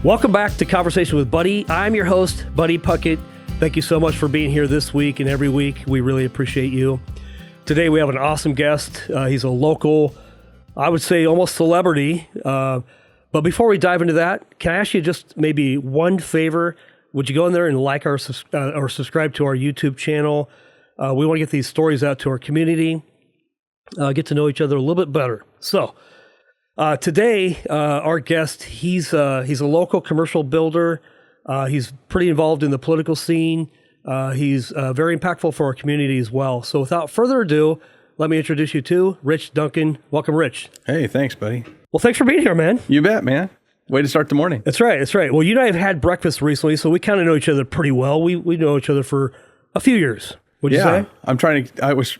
Welcome back to Conversation with Buddy. I'm your host, Buddy Puckett. Thank you so much for being here this week and every week. We really appreciate you. Today we have an awesome guest. He's a local, I would say almost celebrity. But before we dive into that, can I ask you just maybe one favor? Would you go in there and like or subscribe to our YouTube channel? We want to get these stories out to our community, get to know each other a little bit better. So today, our guest, he's a local commercial builder. He's pretty involved in the political scene. He's very impactful for our community as well. So without further ado, let me introduce you to Rich Duncan. Welcome, Rich. Hey, thanks, buddy. Well, thanks for being here, man. You bet, man. Way to start the morning. That's right. That's right. Well, you and I have had breakfast recently, so we kind of know each other pretty well. We know each other for a few years. Would you say?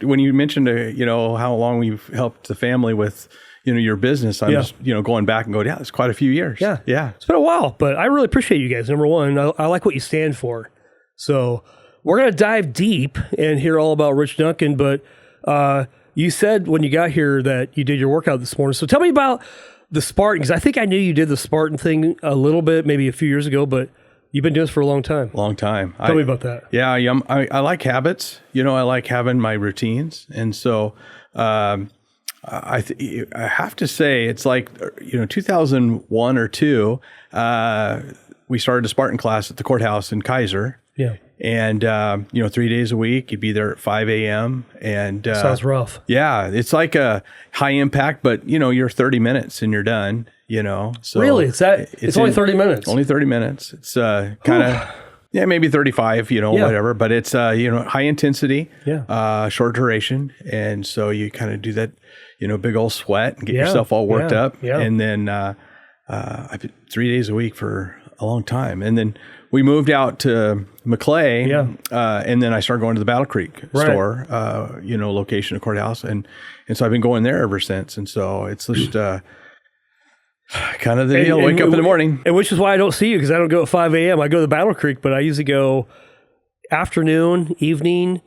When you mentioned, how long we've helped the family with, your business, I'm just, going back and going, yeah, it's quite a few years. Yeah. Yeah. It's been a while, but I really appreciate you guys. Number one, I like what you stand for. So we're going to dive deep and hear all about Rich Duncan, but you said when you got here that you did your workout this morning. So tell me about the Spartan, because I think I knew you did the Spartan thing a little bit, maybe a few years ago, but you've been doing this for a long time. Long time. Tell me about that. Yeah, I like habits. I like having my routines. And so I have to say, it's like, 2001 or 2, we started a Spartan class at the courthouse in Kaiser. Yeah. And, 3 days a week, you'd be there at 5 a.m. And sounds rough. Yeah. It's like a high impact, but you're 30 minutes and you're done, So really? It's only 30 minutes. Only 30 minutes. It's kind of, maybe 35, whatever, but it's, high intensity, short duration. And so you kind of do that, big old sweat and get yourself all worked up. Yeah. And then, I've been 3 days a week for a long time. And then we moved out to McClay, and then I started going to the Battle Creek store, location of courthouse. And so I've been going there ever since. And so it's just kind of the deal, wake up in the morning. And which is why I don't see you, because I don't go at 5 a.m. I go to the Battle Creek, but I usually go afternoon, evening.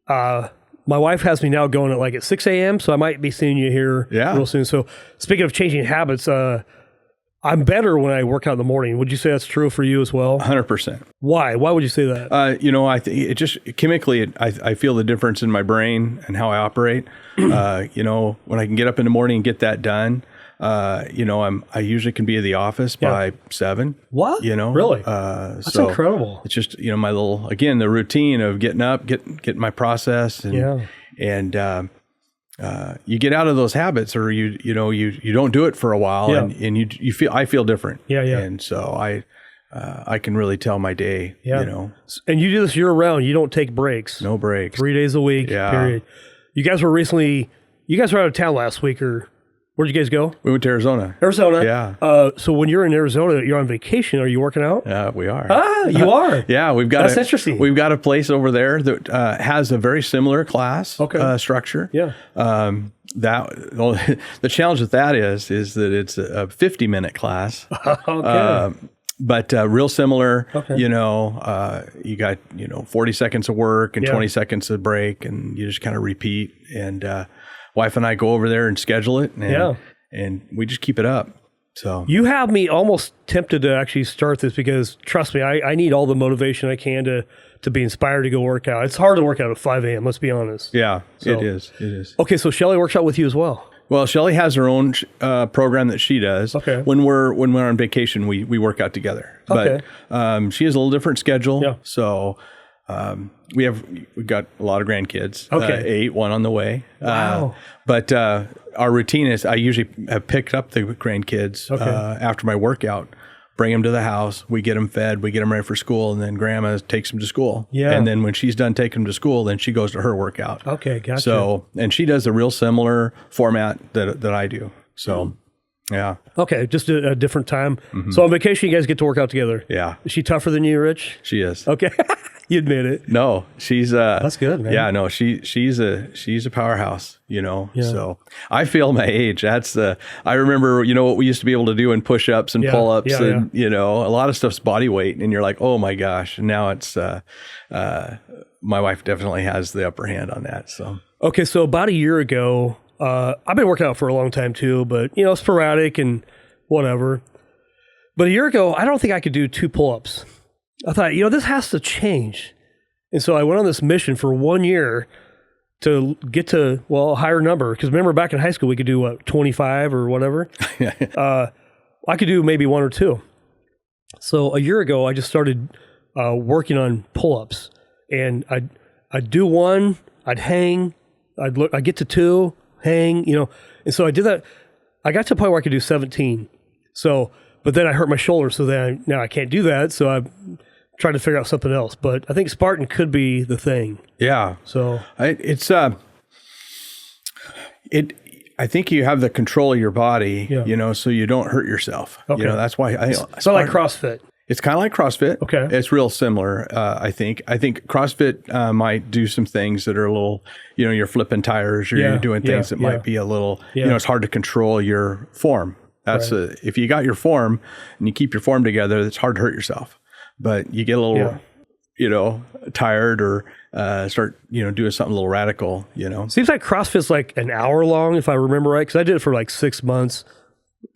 My wife has me now going at 6 a.m., so I might be seeing you here real soon. So speaking of changing habits, I'm better when I work out in the morning. Would you say that's true for you as well? 100%. Why? Why would you say that? I think it just chemically, I feel the difference in my brain and how I operate. When I can get up in the morning and get that done, I usually can be at the office by 7. What? Really? That's so incredible. It's just, my little, again, the routine of getting up, getting my process and you get out of those habits, or you don't do it for a while, and I feel different. Yeah. And so I can really tell my day. And you do this year round. You don't take breaks. No breaks. 3 days a week. Yeah. Period. You guys were out of town last week, or where'd you guys go? We went to Arizona. Yeah. So when you're in Arizona, you're on vacation. Are you working out? Yeah, we are. Ah, you are. Yeah, That's interesting. We've got a place over there that has a very similar class structure. Yeah. The challenge with that is that it's a 50-minute class. Okay. But real similar. Okay. You got 40 seconds of work and 20 seconds of break, and you just kind of repeat. And wife and I go over there and schedule it, and we just keep it up. So you have me almost tempted to actually start this, because trust me, I need all the motivation I can to be inspired to go work out. It's hard to work out at 5 a.m. Let's be honest. Yeah, it is. Okay, so Shelly works out with you as well. Well, Shelly has her own program that she does. Okay. When we're on vacation, we work out together. Okay. But she has a little different schedule. Yeah. So we've got a lot of grandkids. Okay. 8, 1 on the way. Wow. But our routine is I usually have picked up the grandkids after my workout, bring them to the house. We get them fed. We get them ready for school. And then grandma takes them to school. Yeah. And then when she's done taking them to school, then she goes to her workout. Okay, gotcha. So, and she does a real similar format that I do. So, yeah. Okay, just a different time. Mm-hmm. So on vacation, you guys get to work out together. Yeah. Is she tougher than you, Rich? She is. Okay. You admit it. No, she's that's good, man. Yeah, no, she's a powerhouse, Yeah. So I feel my age. That's I remember, what we used to be able to do in push-ups and pull-ups and a lot of stuff's body weight, and you're like, oh my gosh. And now it's my wife definitely has the upper hand on that. So okay, so about a year ago, I've been working out for a long time too, but sporadic and whatever. But a year ago, I don't think I could do 2 pull-ups. I thought, this has to change. And so I went on this mission for 1 year to get to, a higher number. Because remember, back in high school, we could do, 25 or whatever. I could do maybe 1 or 2. So a year ago, I just started working on pull-ups. And I'd do 1, I'd hang, I'd get to 2, hang, And so I did that. I got to the point where I could do 17. So, but then I hurt my shoulder. So then now I can't do that. So I'm trying to figure out something else. But I think Spartan could be the thing. Yeah. So I think you have the control of your body, so you don't hurt yourself. Okay. That's why it's not like CrossFit. It's kind of like CrossFit. Okay. It's real similar, I think. I think CrossFit might do some things that are a little, you're flipping tires or you're doing things that might be a little, it's hard to control your form. That's right. If you got your form and you keep your form together, it's hard to hurt yourself. But you get a little, tired or start, doing something a little radical, Seems like CrossFit's like an hour long, if I remember right, because I did it for like 6 months.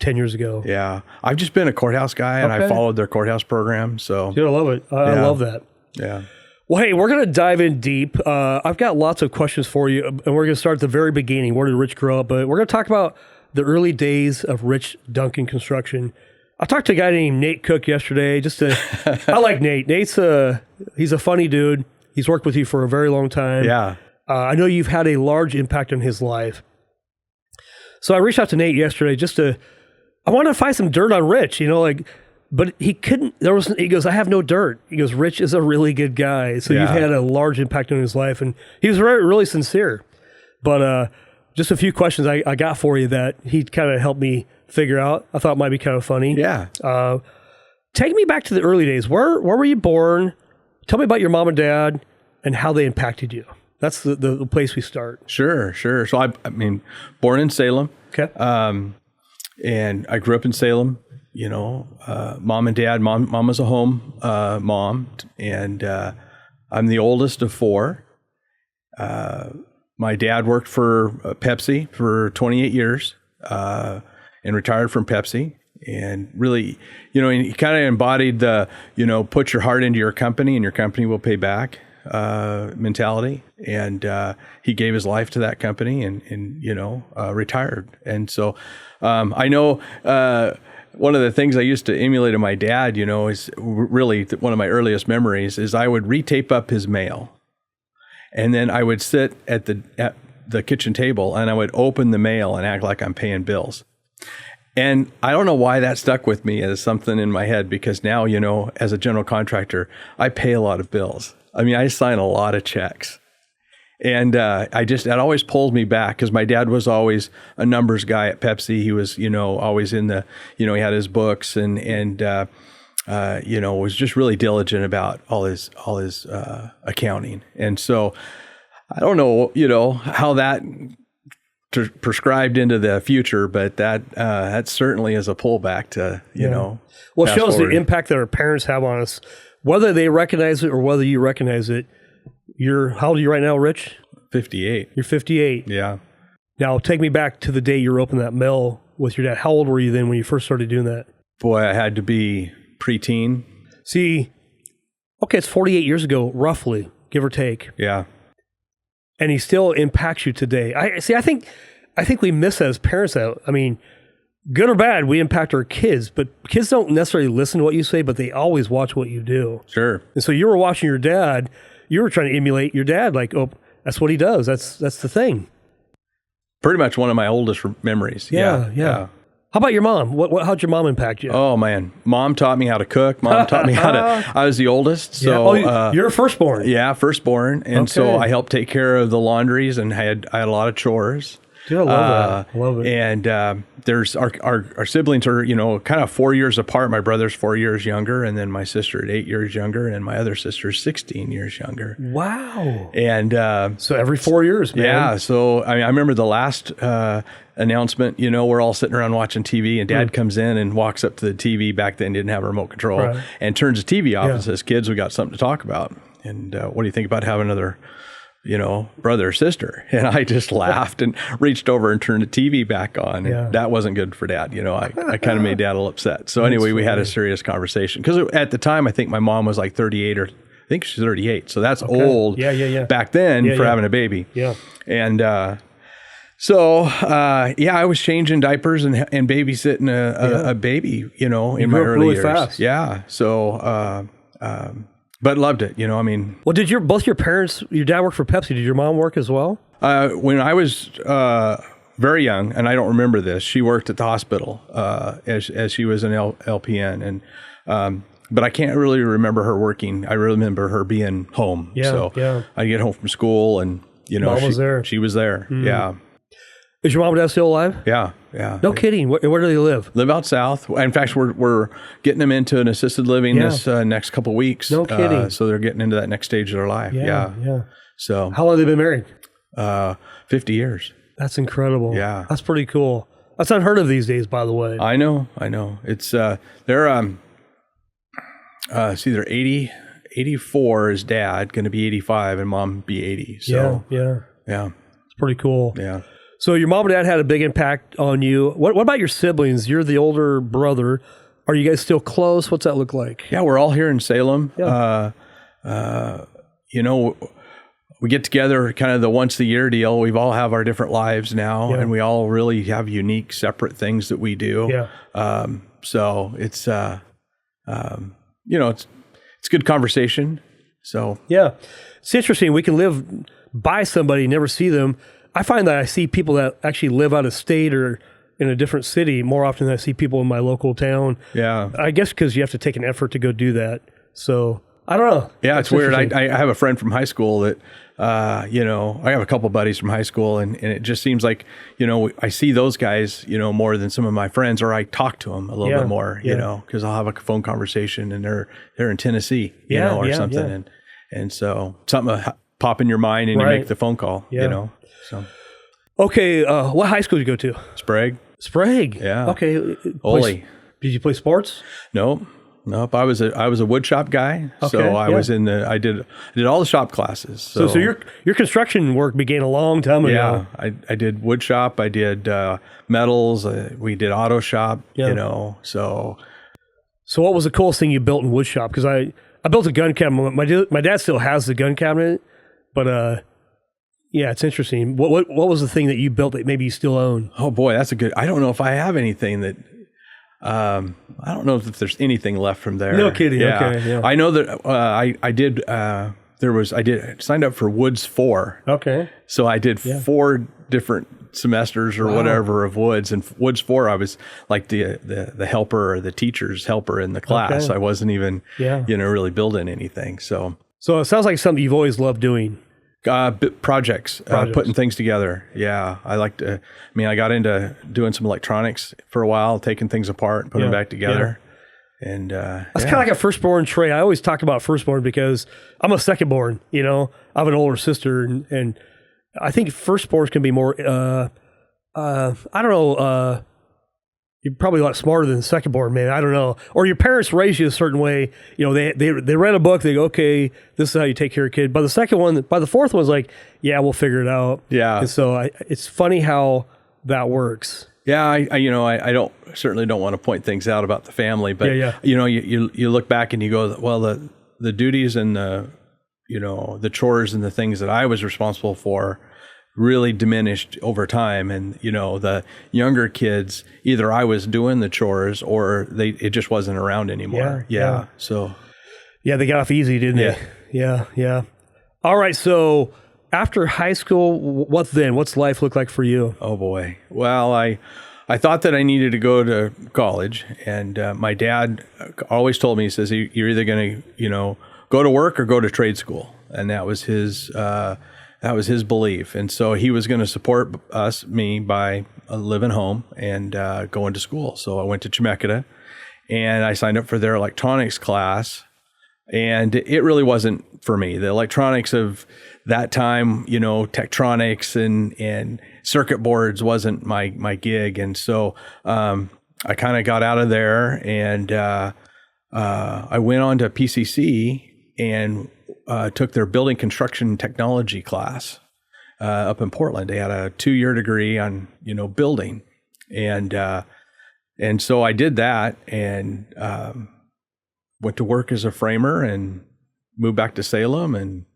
10 years ago. Yeah. I've just been a courthouse guy and I followed their courthouse program. So I love it. I love that. Yeah. Well, hey, we're going to dive in deep. I've got lots of questions for you, and we're going to start at the very beginning. Where did Rich grow up? But we're going to talk about the early days of Rich Duncan Construction. I talked to a guy named Nate Cook yesterday. I like Nate. He's a funny dude. He's worked with you for a very long time. Yeah. I know you've had a large impact on his life. So I reached out to Nate yesterday I wanted to find some dirt on Rich, but he couldn't. He goes, I have no dirt. He goes, Rich is a really good guy. So you've had a large impact on his life, and he was really sincere. But just a few questions I got for you that he kind of helped me figure out. I thought might be kind of funny. Yeah. Take me back to the early days. Where were you born? Tell me about your mom and dad and how they impacted you. That's the place we start. Sure. So I born in Salem. Okay. And I grew up in Salem, mom and dad. Mom was a home mom, and I'm the oldest of 4. My dad worked for Pepsi for 28 years and retired from Pepsi. And really, he kind of embodied the, put your heart into your company and your company will pay back mentality. And he gave his life to that company and retired. And so I know one of the things I used to emulate in my dad, is really one of my earliest memories is I would retape up his mail. And then I would sit at the kitchen table and I would open the mail and act like I'm paying bills. And I don't know why that stuck with me as something in my head, because now, as a general contractor, I pay a lot of bills. I sign a lot of checks. And that always pulls me back, because my dad was always a numbers guy at Pepsi. He was, always in the, he had his books and was just really diligent about all his accounting. And so I don't know, how that prescribed into the future, but that certainly is a pullback to, Well, it shows the impact that our parents have on us, whether they recognize it or whether you recognize it. How old are you right now, Rich? 58. You're 58. Yeah. Now, take me back to the day you opened that mill with your dad. How old were you then when you first started doing that? Boy, I had to be preteen. See, okay, it's 48 years ago, roughly, give or take. Yeah. And he still impacts you today. I think we miss that as parents. Good or bad, we impact our kids, but kids don't necessarily listen to what you say, but they always watch what you do. Sure. And so you were watching your dad, you were trying to emulate your dad, like, oh, that's what he does. That's the thing. Pretty much one of my oldest memories. Yeah. How about your mom? How'd your mom impact you? Oh, man. Mom taught me how to cook. Mom taught me how to, I was the oldest. So you're firstborn. Yeah, firstborn. And so I helped take care of the laundries and I had a lot of chores. Dude, I love that. I love it. And there's our siblings are, kind of 4 years apart. My brother's 4 years younger, and then my sister at 8 years younger, and my other sister's 16 years younger. Wow. And so every 4 years, man. Yeah. So I remember the last announcement, we're all sitting around watching TV, and Dad comes in and walks up to the TV. Back then didn't have a remote control, and turns the TV off and says, "Kids, we got something to talk about. And what do you think about having another brother or sister. And I just laughed and reached over and turned the TV back on. And that wasn't good for Dad. I kind of made Dad a little upset. So anyway, we had a serious conversation. Because at the time, I think my mom was like 38 or I think she's 38. So that's old back then for having a baby. Yeah. And so, I was changing diapers and babysitting a baby, in my early years. Fast. Yeah. So, but loved it, Well, did both your parents, your dad worked for Pepsi? Did your mom work as well? When I was very young, and I don't remember this, she worked at the hospital as she was an LPN, and but I can't really remember her working. I remember her being home. I'd get home from school, and Mom was there. She was there. Mm. Yeah. Is your mom and dad still alive? Yeah. No kidding. Where do they live? Live out south. In fact, we're getting them into an assisted living this next couple of weeks. No kidding. So they're getting into that next stage of their life. Yeah. So how long have they been married? 50 years. That's incredible. Yeah. That's pretty cool. That's unheard of these days, by the way. I know. It's they're they're 84 is Dad, going to be 85, and Mom be 80. So yeah. It's pretty cool. Yeah. So your mom and dad had a big impact on you. What about your siblings? You're the older brother. Are you guys still close? What's that look like? Yeah, we're all here in Salem. Yeah. We get together kind of the once a year deal. We've all have our different lives now, and we all really have unique, separate things that we do. Yeah. So it's it's good conversation. So yeah, it's interesting. We can live by somebody, never see them. I find that I see people that actually live out of state or in a different city more often than I see people in my local town. Yeah. I guess because you have to take an effort to go do that. So I don't know. Yeah, it's weird. I have a friend from high school that, I have a couple buddies from high school, and it just seems like, I see those guys, more than some of my friends, or I talk to them a little bit more, because I'll have a phone conversation and they're in Tennessee, or something. Yeah. And so something will pop in your mind and you make the phone call, so. Okay. What high school did you go to? Sprague. Yeah. Okay. Ole. Did you play sports? Nope. I was a wood shop guy. Okay, so I was I did all the shop classes. So your construction work began a long time ago. Yeah. I did wood shop. I did metals. We did auto shop, so. So what was the coolest thing you built in wood shop? Because I built a gun cabinet. My dad still has the gun cabinet, but yeah, it's interesting. What was the thing that you built that maybe you still own? Oh boy, that's I don't know if I have anything that. I don't know if there's anything left from there. No kidding. Yeah. Okay. Yeah. I know that I did. I signed up for Woods 4. Okay. So I did 4 different semesters or whatever of Woods, and Woods 4 I was like the helper or the teacher's helper in the class. Okay. I wasn't even really building anything. So it sounds like something you've always loved doing. Projects. Putting things together. Yeah. I got into doing some electronics for a while, taking things apart and putting them back together. Yeah. And that's kind of like a firstborn trait. I always talk about firstborn because I'm a secondborn, I have an older sister, and I think firstborns can be more, I don't know, you're probably a lot smarter than the secondborn, man. I don't know. Or your parents raise you a certain way. They read a book. They go, okay, this is how you take care of a kid. By the fourth one's like, yeah, we'll figure it out. Yeah. And so it's funny how that works. Yeah. I certainly don't want to point things out about the family, but you look back and you go, well, the duties and the chores and the things that I was responsible for really diminished over time, and the younger kids, either I was doing the chores or it just wasn't around anymore. Yeah. So they got off easy, didn't they? Yeah. All right, so after high school, what then? What's life look like for you? Oh boy. Well, I thought that I needed to go to college, and my dad always told me, he says, you're either going to go to work or go to trade school, and that was his belief. And so he was going to support me by living home and going to school. So I went to Chemeketa and I signed up for their electronics class. And it really wasn't for me. The electronics of that time, Tektronix and circuit boards wasn't my gig. And so I kind of got out of there, and I went on to PCC and took their building construction technology class up in Portland. They had a 2-year degree on, building. And so I did that and went to work as a framer and moved back to Salem and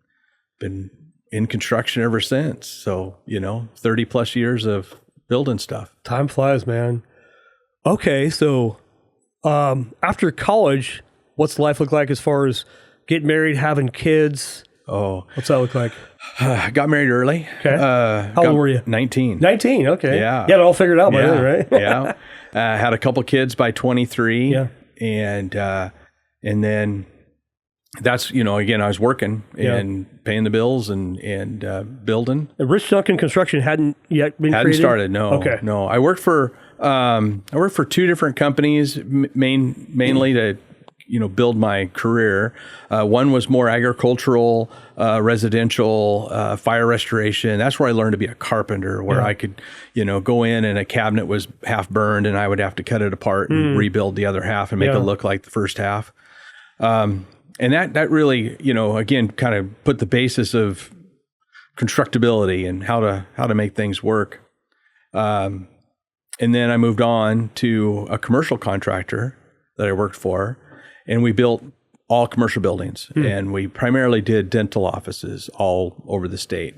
been in construction ever since. So, 30 plus years of building stuff. Time flies, man. Okay. So, after college, what's life look like as far as getting married, having kids? Oh, what's that look like? Got married early. Okay. How old were you? 19. 19. Okay. Yeah. You had it all figured out by then, right? Yeah. Had a couple kids by 23. Yeah. And then that's, again, I was working and paying the bills and building. Rich Duncan Construction hadn't yet been Hadn't created? started. No. Okay. No. I worked for 2 different companies, mainly to, build my career. One was more agricultural, residential, fire restoration. That's where I learned to be a carpenter, where I could, go in and a cabinet was half burned and I would have to cut it apart and rebuild the other half and make it look like the first half. And that really, again, kind of put the basis of constructability and how to make things work. And then I moved on to a commercial contractor that I worked for, and we built all commercial buildings, and we primarily did dental offices all over the state.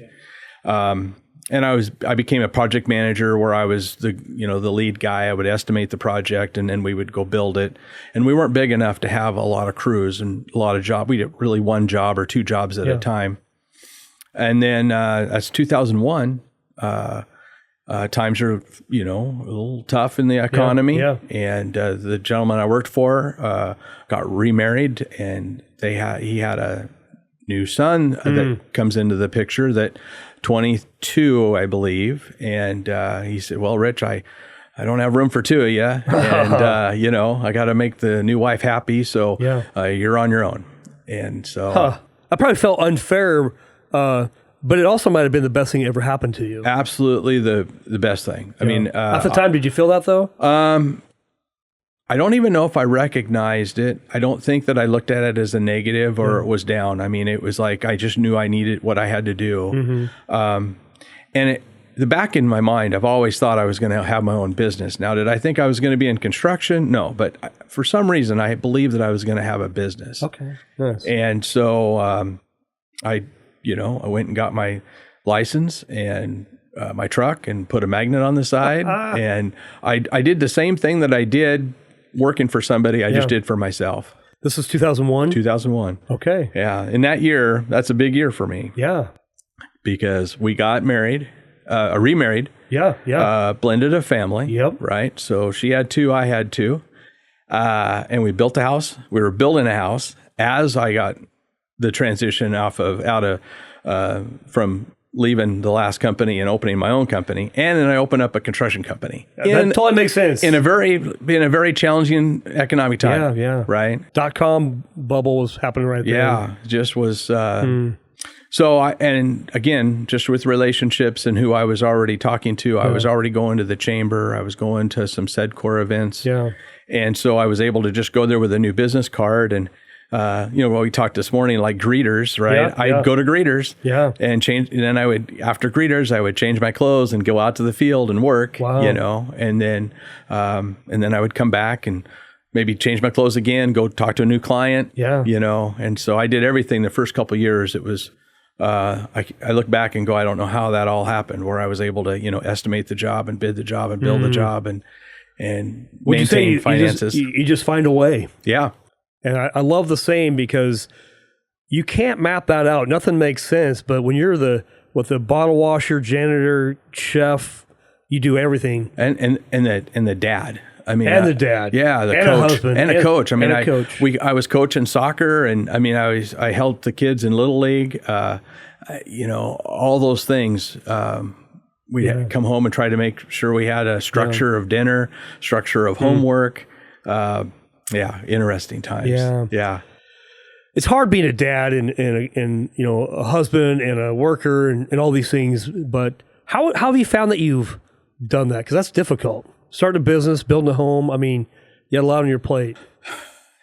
And I became a project manager where I was the lead guy. I would estimate the project and then we would go build it. And we weren't big enough to have a lot of crews and a lot of jobs. We did really 1 job or 2 jobs at a time. And then that's 2001. Times are, a little tough in the economy. Yeah. And the gentleman I worked for got remarried, and he had a new son that comes into the picture that 22, I believe. And he said, well, Rich, I don't have room for 2 of you. And, I got to make the new wife happy. So you're on your own. And so I probably felt unfair, but it also might have been the best thing that ever happened to you. Absolutely the best thing. I mean, at the time, did you feel that though? I don't even know if I recognized it. I don't think that I looked at it as a negative or it was down. I mean, it was like I just knew I needed what I had to do. And the back in my mind, I've always thought I was going to have my own business. Now, did I think I was going to be in construction? No, but for some reason, I believed that I was going to have a business. Okay, nice. And so I went and got my license and my truck and put a magnet on the side. And I did the same thing that I did working for somebody. I just did for myself. This is 2001? 2001. Okay. Yeah. In that year, that's a big year for me. Yeah. Because we got married, remarried. Yeah. Blended a family. Yep. Right. So she had 2, I had 2. And we built a house. We were building a house as I got the transition from leaving the last company and opening my own company, and then I opened up a construction company. That totally makes sense. In a very challenging economic time. Yeah. Right. .com bubble was happening right there. Yeah, just was. So and again, just with relationships and who I was already talking to, I was already going to the chamber. I was going to some SEDCOR events. Yeah. And so I was able to just go there with a new business card and. We talked this morning, like greeters, right? I'd go to greeters and change. And then after greeters, I would change my clothes and go out to the field and work, and then I would come back and maybe change my clothes again, go talk to a new client, and so I did everything the first couple of years. It was, I look back and go, I don't know how that all happened, where I was able to, estimate the job and bid the job and build the job and maintain finances. You just find a way. Yeah. And I love the saying because you can't map that out. Nothing makes sense. But when you're the bottle washer, janitor, chef, you do everything. And the dad. I mean, and the dad. Yeah, the and coach. A husband. And a coach. I mean, I was coaching soccer, and I mean, I helped the kids in Little League. All those things. We'd come home and try to make sure we had a structure of dinner, structure of homework. Interesting times. Yeah. It's hard being a dad and a husband and a worker and all these things. But how have you found that you've done that? Because that's difficult. Starting a business, building a home. I mean, you had a lot on your plate.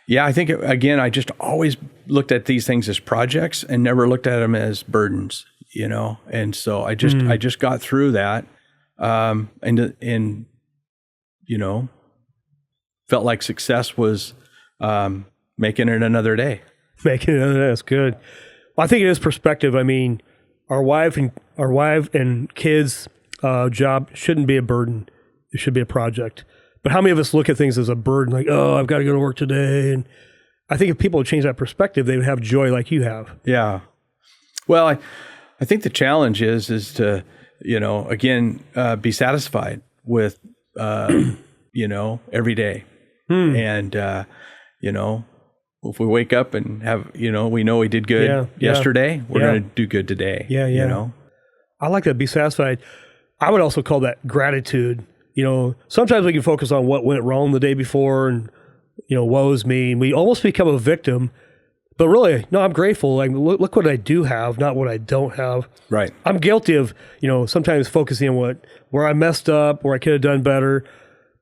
Yeah, I think, again, I just always looked at these things as projects and never looked at them as burdens, And so I just got through that, and felt like success was making it another day. Making it another day, that's good. Well, I think it is perspective. I mean, our wife and kids' job shouldn't be a burden. It should be a project. But how many of us look at things as a burden, like, oh, I've got to go to work today? And I think if people would change that perspective, they would have joy like you have. Yeah. Well, I think the challenge is to, again, be satisfied with, every day. And, if we wake up and have, we know we did good yesterday, we're going to do good today. Yeah. I like that. Be satisfied. I would also call that gratitude. Sometimes we can focus on what went wrong the day before and, woe is me. And we almost become a victim. But really, no, I'm grateful. Like, look what I do have, not what I don't have. Right. I'm guilty of, sometimes focusing on where I messed up, where I could have done better.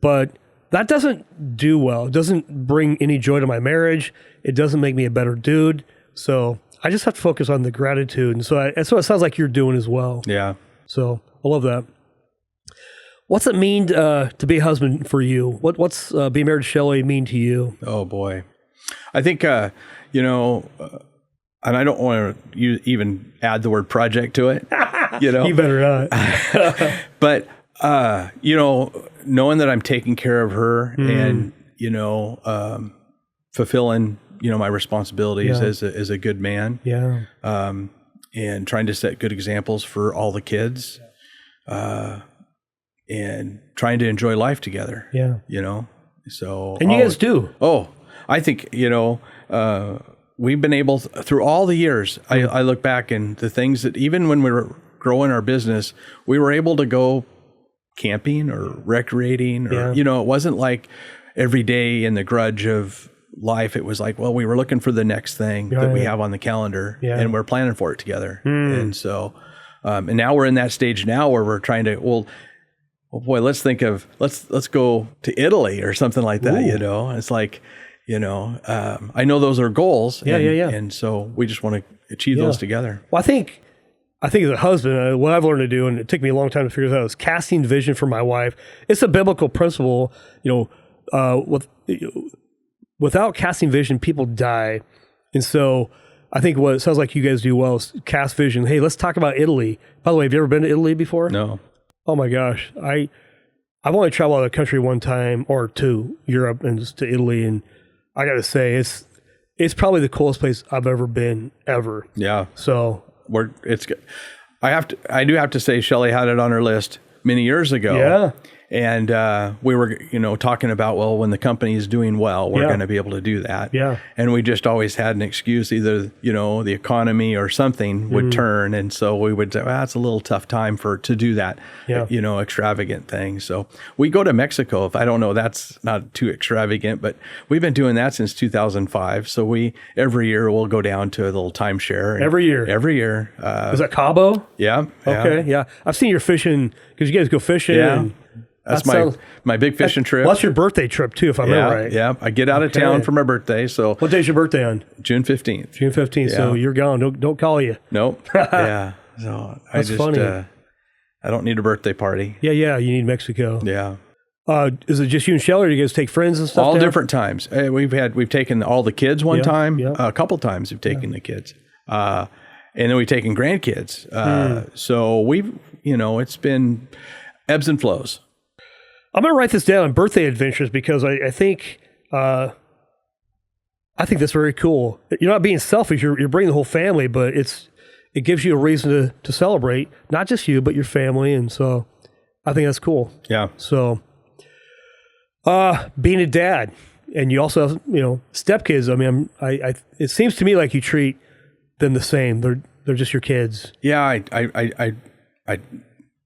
But that doesn't do well. It doesn't bring any joy to my marriage. It doesn't make me a better dude. So I just have to focus on the gratitude. And so that's what it sounds like you're doing as well. Yeah. So I love that. What's it mean to be a husband for you? What's being married to Shelley mean to you? Oh, boy. I think, and I don't want to even add the word project to it, You better not. But, knowing that I'm taking care of her and, fulfilling, my responsibilities as a good man. Yeah. And trying to set good examples for all the kids. And trying to enjoy life together. Yeah. So. And you guys do. Oh, I think, we've been able through all the years, I look back and the things that even when we were growing our business, we were able to go camping or recreating or, it wasn't like every day in the grudge of life. It was like, well, we were looking for the next thing that we have on the calendar and we're planning for it together. And so, and now we're in that stage now where we're trying to, well, boy, let's think of, let's go to Italy or something like that. Ooh. It's like, I know those are goals. And so we just want to achieve those together. Well, I think as a husband, what I've learned to do, and it took me a long time to figure this out, is casting vision for my wife. It's a biblical principle, without casting vision, people die. And so I think what it sounds like you guys do well is cast vision. Hey, let's talk about Italy. By the way, have you ever been to Italy before? No. Oh my gosh. I've only traveled out of the country one time or two, Europe and just to Italy. And I got to say, it's probably the coolest place I've ever been ever. Yeah. So I do have to say, Shelley had it on her list many years ago. Yeah. And we were, talking about, well, when the company is doing well, we're going to be able to do that. Yeah. And we just always had an excuse, either, the economy or something would turn. And so we would say, well, it's a little tough time to do that, extravagant thing. So we go to Mexico. If I don't know, that's not too extravagant, but we've been doing that since 2005. So every year we'll go down to a little timeshare. Every year? Every year. Is that Cabo? Yeah. Okay. Yeah. I've seen your fishing, because you guys go fishing. Yeah. And that's my big fishing trip. Well, that's your birthday trip too, if I remember right. Yeah, I get out of town for my birthday. So what day's your birthday on? June 15th. June 15th. Yeah. So you're gone. Don't call you. Nope. Yeah. So that's funny. I don't need a birthday party. Yeah. You need Mexico. Yeah. Is it just you and Shelley, or do you guys take friends and stuff? All different times. We've taken all the kids one time. Yeah. A couple times we've taken the kids. And then we've taken grandkids. So we've, it's been ebbs and flows. I'm going to write this down, birthday adventures, because I think that's very cool. You're not being selfish. You're bringing the whole family, but it gives you a reason to celebrate, not just you, but your family. And so I think that's cool. Yeah. So being a dad, and you also have, stepkids. I mean, it seems to me like you treat them the same. They're just your kids. Yeah. I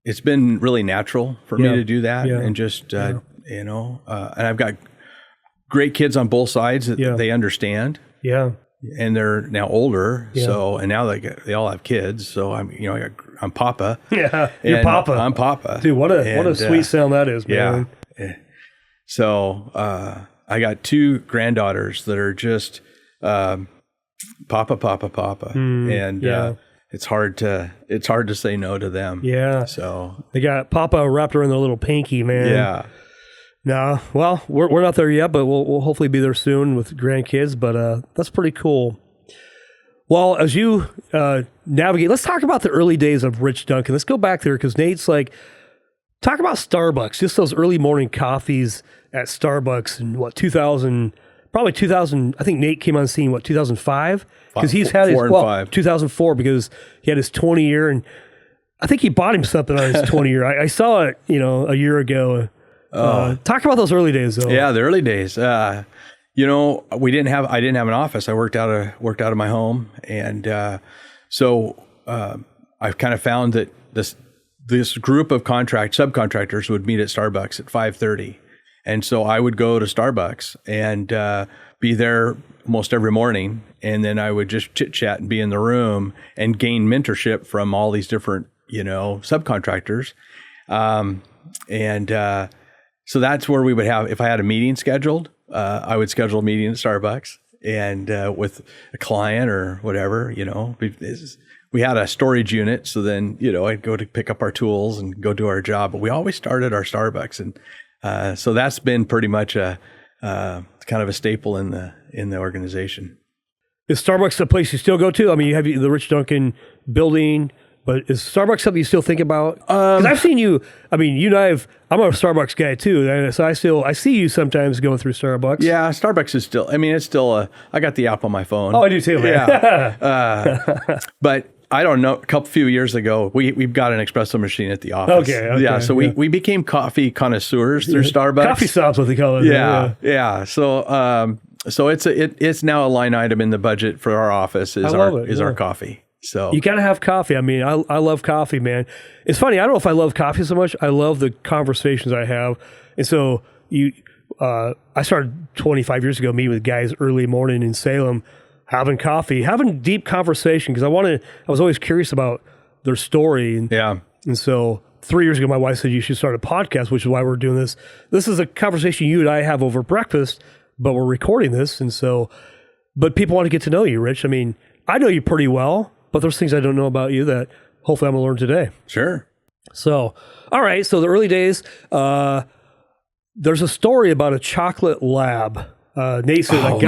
it's been really natural for me to do that, and just, and I've got great kids on both sides that they understand. Yeah. And they're now older. Yeah. So, and now they all have kids. So I'm Papa. Yeah. You're Papa. I'm Papa. Dude, what a sweet sound that is, man. Yeah. So, I got two granddaughters that are just papa, and it's hard to say no to them. Yeah. So they got Papa wrapped around their little pinky, man. Yeah. No, well, we're not there yet, but we'll hopefully be there soon with grandkids. But that's pretty cool. Well, as you navigate, let's talk about the early days of Rich Duncan. Let's go back there because Nate's like, talk about Starbucks, just those early morning coffees at Starbucks in 2000, probably 2000. I think Nate came on scene, 2005? Because he's had his 2004 because he had his 20 year, and I think he bought him something on his 20 year. I saw it, a year ago. Talk about those early days, though. Yeah, the early days. I didn't have an office. I worked out of my home, and so I've kind of found that this group of subcontractors would meet at Starbucks at 5:30, and so I would go to Starbucks and be there almost every morning, and then I would just chit chat and be in the room and gain mentorship from all these different subcontractors, so that's where we would have, if I had a meeting scheduled, I would schedule a meeting at Starbucks and with a client or whatever, we had a storage unit. So then, I'd go to pick up our tools and go do our job. But we always started our Starbucks. And so that's been pretty much a kind of a staple in the organization. Is Starbucks a place you still go to? I mean, you have the Rich Duncan building. But is Starbucks something you still think about? Because I've seen you. I mean, I'm a Starbucks guy too, and so I see you sometimes going through Starbucks. Yeah, Starbucks is still. I mean, it's still. I got the app on my phone. Oh, I do too, man. Yeah. But I don't know. A few years ago, we've got an espresso machine at the office. Okay. Yeah. So we became coffee connoisseurs through Starbucks. Coffee shops, what they call it. Yeah. So it's now a line item in the budget for our office. Our coffee. So you got to have coffee. I mean, I love coffee, man. It's funny. I don't know if I love coffee so much. I love the conversations I have. And so I started 25 years ago meeting with guys early morning in Salem, having coffee, having deep conversation because I was always curious about their story. And so 3 years ago, my wife said you should start a podcast, which is why we're doing this. This is a conversation you and I have over breakfast, but we're recording this. And so, but people want to get to know you, Rich. I mean, I know you pretty well. But there's things I don't know about you that hopefully I'm going to learn today. Sure. So, all right. So the early days, there's a story about a chocolate lab. Nate said, I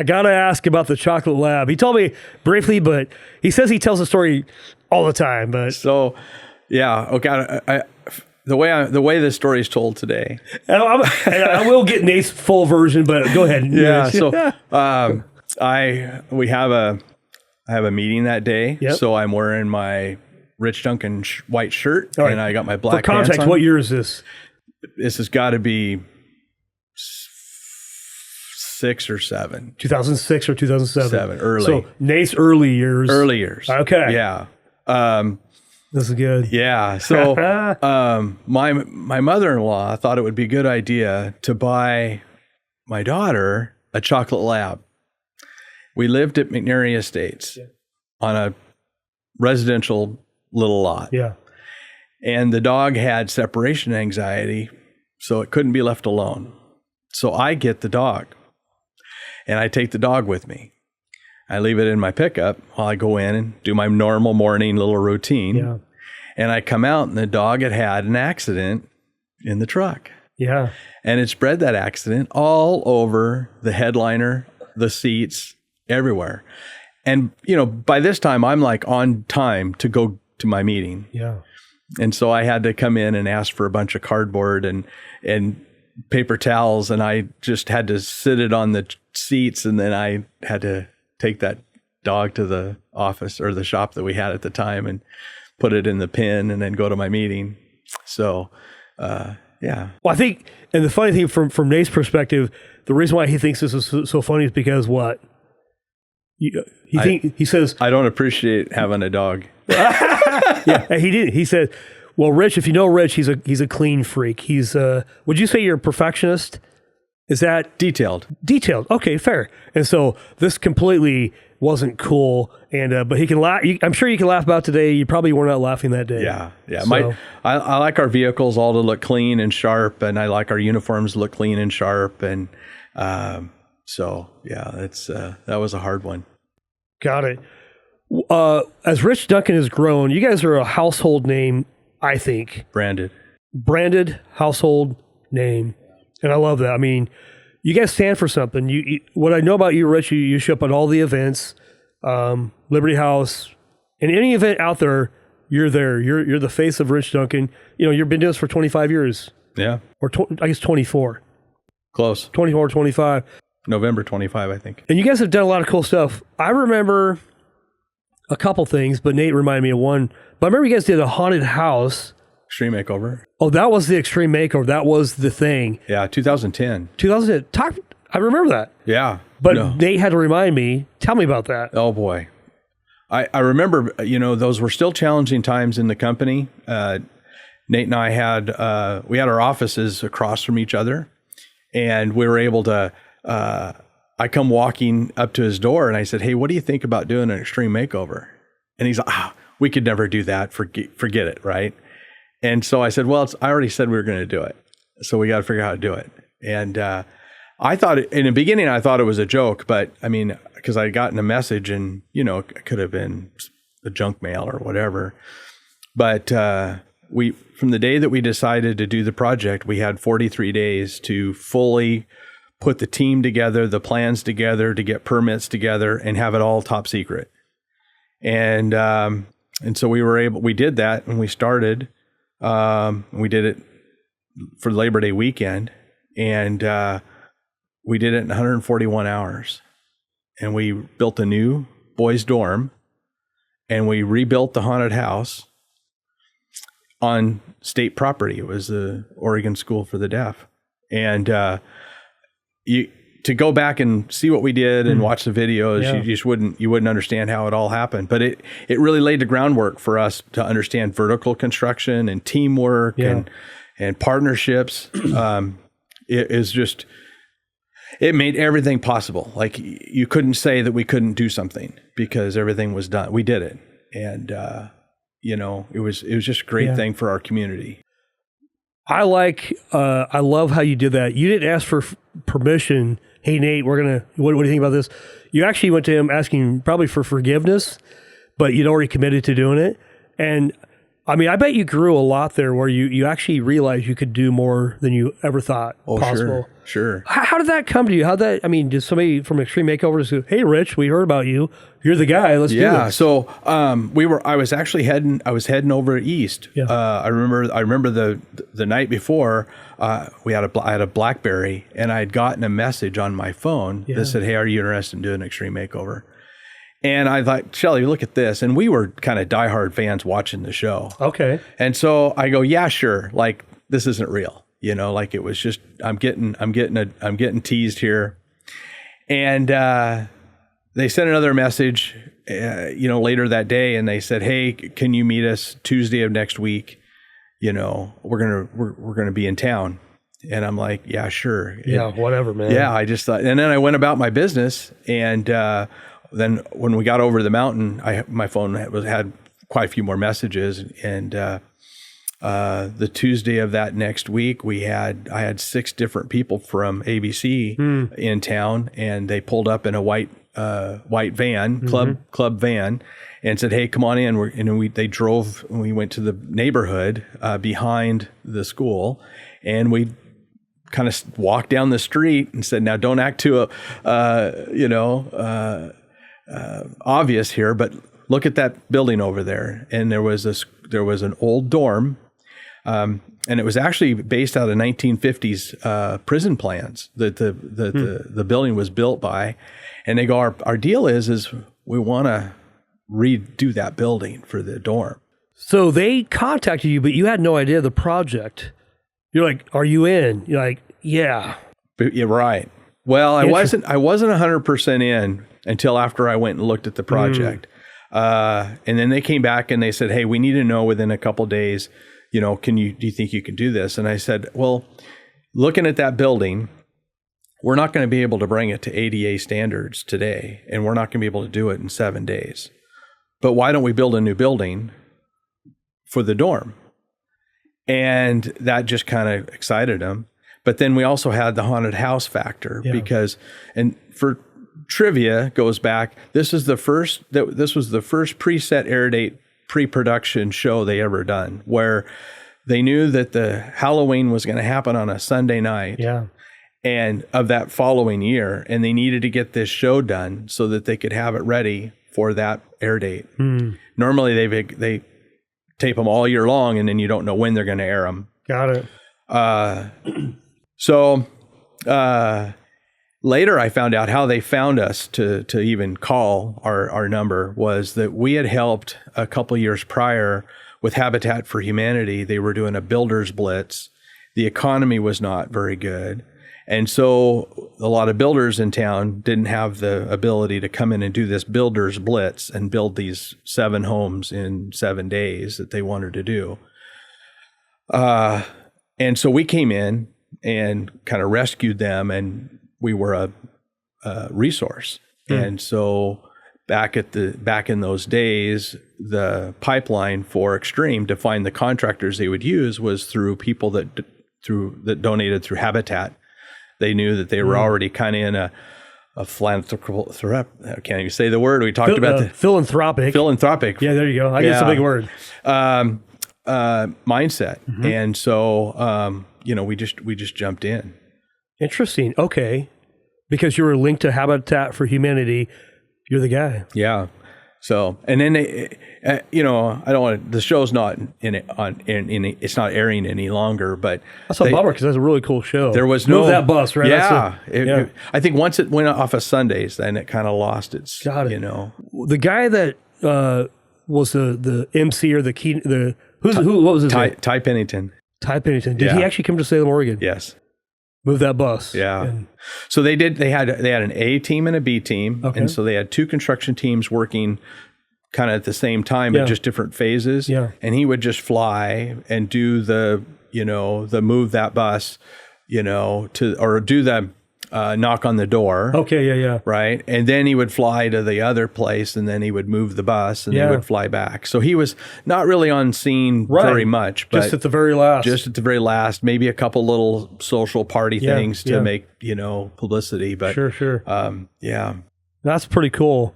gotta ask about the chocolate lab. He told me briefly, but he says he tells the story all the time. But so, yeah. Okay. The way this story is told today, and I will get Nate's full version, but go ahead. Yeah. So, I have a meeting that day, so I'm wearing my Rich Duncan white shirt, and I got my black pants on. For context, what year is this? This has got to be 6 or 7. 2006 or 2007? Early. So Nate's early years. Early years. Okay. Yeah. This is good. Yeah. So my mother-in-law thought it would be a good idea to buy my daughter a chocolate lab. We lived at McNary Estates on a residential little lot. Yeah. And the dog had separation anxiety, so it couldn't be left alone. So I get the dog, and I take the dog with me. I leave it in my pickup while I go in and do my normal morning little routine. Yeah. And I come out, and the dog had an accident in the truck. Yeah. And it spread that accident all over the headliner, the seats, everywhere. And, by this time I'm like on time to go to my meeting. Yeah. And so I had to come in and ask for a bunch of cardboard and paper towels. And I just had to sit it on the seats. And then I had to take that dog to the office or the shop that we had at the time and put it in the pen and then go to my meeting. So, yeah. Well, I think, and the funny thing from Nate's perspective, the reason why he thinks this is so funny is because what? He says, I don't appreciate having a dog. Yeah, he did. He said, well, Rich, if you know Rich, he's a clean freak. He's would you say you're a perfectionist? Is that detailed? Detailed. Okay, fair. And so this completely wasn't cool. And but he can laugh. I'm sure you can laugh about today. You probably were not laughing that day. Yeah. So, I like our vehicles all to look clean and sharp, and I like our uniforms to look clean and sharp. And so yeah, that was a hard one. Got it. As Rich Duncan has grown, you guys are a household name, I think. Branded household name. And I love that. I mean, you guys stand for something. You what I know about you, Rich, you show up at all the events, Liberty House, and any event out there, you're there. You're the face of Rich Duncan. You know, you've been doing this for 25 years. Yeah. Or I guess 24. Close. 24 or 25. November 25, I think. And you guys have done a lot of cool stuff. I remember a couple things, but Nate reminded me of one. But I remember you guys did a haunted house. Extreme Makeover. Oh, that was the Extreme Makeover. That was the thing. Yeah, 2010. 2010. I remember that. Yeah. But Nate had to remind me. Tell me about that. Oh, boy. I remember, those were still challenging times in the company. Nate and I we had our offices across from each other, and we were able to, I come walking up to his door and I said, hey, what do you think about doing an Extreme Makeover? And he's like, we could never do that. Forget it. Right. And so I said, well, I already said we were going to do it. So we got to figure out how to do it. And I thought, in the beginning, I thought it was a joke, but I mean, because I had gotten a message and, it could have been a junk mail or whatever. But from the day that we decided to do the project, we had 43 days to fully put the team together, the plans together, to get permits together and have it all top secret. And so we did that, and we started. We did it for Labor Day weekend, and we did it in 141 hours. And we built a new boys' dorm, and we rebuilt the haunted house on state property. It was the Oregon School for the Deaf. And to go back and see what we did and watch the videos, you just wouldn't understand how it all happened. But it really laid the groundwork for us to understand vertical construction and teamwork and partnerships. It made everything possible. Like, you couldn't say that we couldn't do something because everything was done. We did it. And, it was just a great thing for our community. I love how you did that. You didn't ask for permission. Hey, Nate, what do you think about this? You actually went to him asking probably for forgiveness, but you'd already committed to doing it. And I mean, I bet you grew a lot there where you actually realized you could do more than you ever thought possible. Sure. How did that come to you? Did somebody from Extreme Makeovers say, hey, Rich, we heard about you. You're the guy. Let's do this. Yeah. So I was actually heading over east. Yeah. I remember the night before I had a BlackBerry, and I had gotten a message on my phone that said, hey, are you interested in doing an Extreme Makeover? And I thought, Shelly, look at this. And we were kind of diehard fans watching the show. Okay. And so I go, yeah, sure. Like, this isn't real. Like, it was just, I'm getting teased here. And they sent another message, later that day, and they said, hey, can you meet us Tuesday of next week? We're gonna be in town. And I'm like, yeah, sure. Yeah, whatever, man. Yeah, I just thought, and then I went about my business, and then when we got over the mountain, my phone had quite a few more messages, and the Tuesday of that next week, I had 6 different people from ABC in town, and they pulled up in a white van, club van, and said, "Hey, come on in." They drove. And we went to the neighborhood behind the school, and we kind of walked down the street and said, "Now, don't act too, obvious here, but look at that building over there." And there was an old dorm, and it was actually based out of 1950s prison plans that the building was built by. And they go, our deal is we want to redo that building for the dorm. So they contacted you, but you had no idea of the project. You're like, are you in? You're like, yeah. You're right. Well, I wasn't 100% in until after I went and looked at the project. And then they came back and they said, hey, we need to know within a couple of days, do you think you can do this? And I said, well, looking at that building, we're not going to be able to bring it to ADA standards today, and we're not going to be able to do it in 7 days. But why don't we build a new building for the dorm? And that just kind of excited him. But then we also had the haunted house factor because, and for trivia goes back, this was the first preset air date pre-production show they ever done, where they knew that the Halloween was going to happen on a Sunday night. Yeah. And of that following year, and they needed to get this show done so that they could have it ready for that air date. Normally they tape them all year long, and then you don't know when they're going to air them. Got it. So later I found out how they found us to even call our number was that we had helped a couple years prior with Habitat for Humanity. They were doing a builder's blitz. The economy was not very good. And so a lot of builders in town didn't have the ability to come in and do this builder's blitz and build these 7 homes in 7 days that they wanted to do. And so we came in and kind of rescued them, and we were a resource. And so back in those days, the pipeline for Extreme to find the contractors they would use was through people that donated through Habitat. They knew that they were already kind of in a philanthropic, I can't even say the word. We talked about the philanthropic. Yeah, there you go. I guess it's a big word. Mindset. And so, we just jumped in. Interesting. Okay. Because you were linked to Habitat for Humanity, you're the guy. Yeah. So, and then I don't want to, the show's not it's not airing any longer, but that's a bummer because that's a really cool show. There was Move that bus, right? Yeah. I think once it went off of Sundays, then it kind of lost its, The guy that was the MC or the key, what was his name? Ty Pennington. Ty Pennington. Did he actually come to Salem, Oregon? Yes. Move that bus. Yeah. So they had an A team and a B team. Okay. And so they had 2 construction teams working kind of at the same time, but just different phases. Yeah. And he would just fly and do the move that bus, or do the knock on the door. Okay. Yeah. Right. And then he would fly to the other place, and then he would move the bus, and they would fly back. So he was not really on scene very much, but just at the very last. Maybe a couple little social party things to make, publicity. But sure. Yeah. That's pretty cool.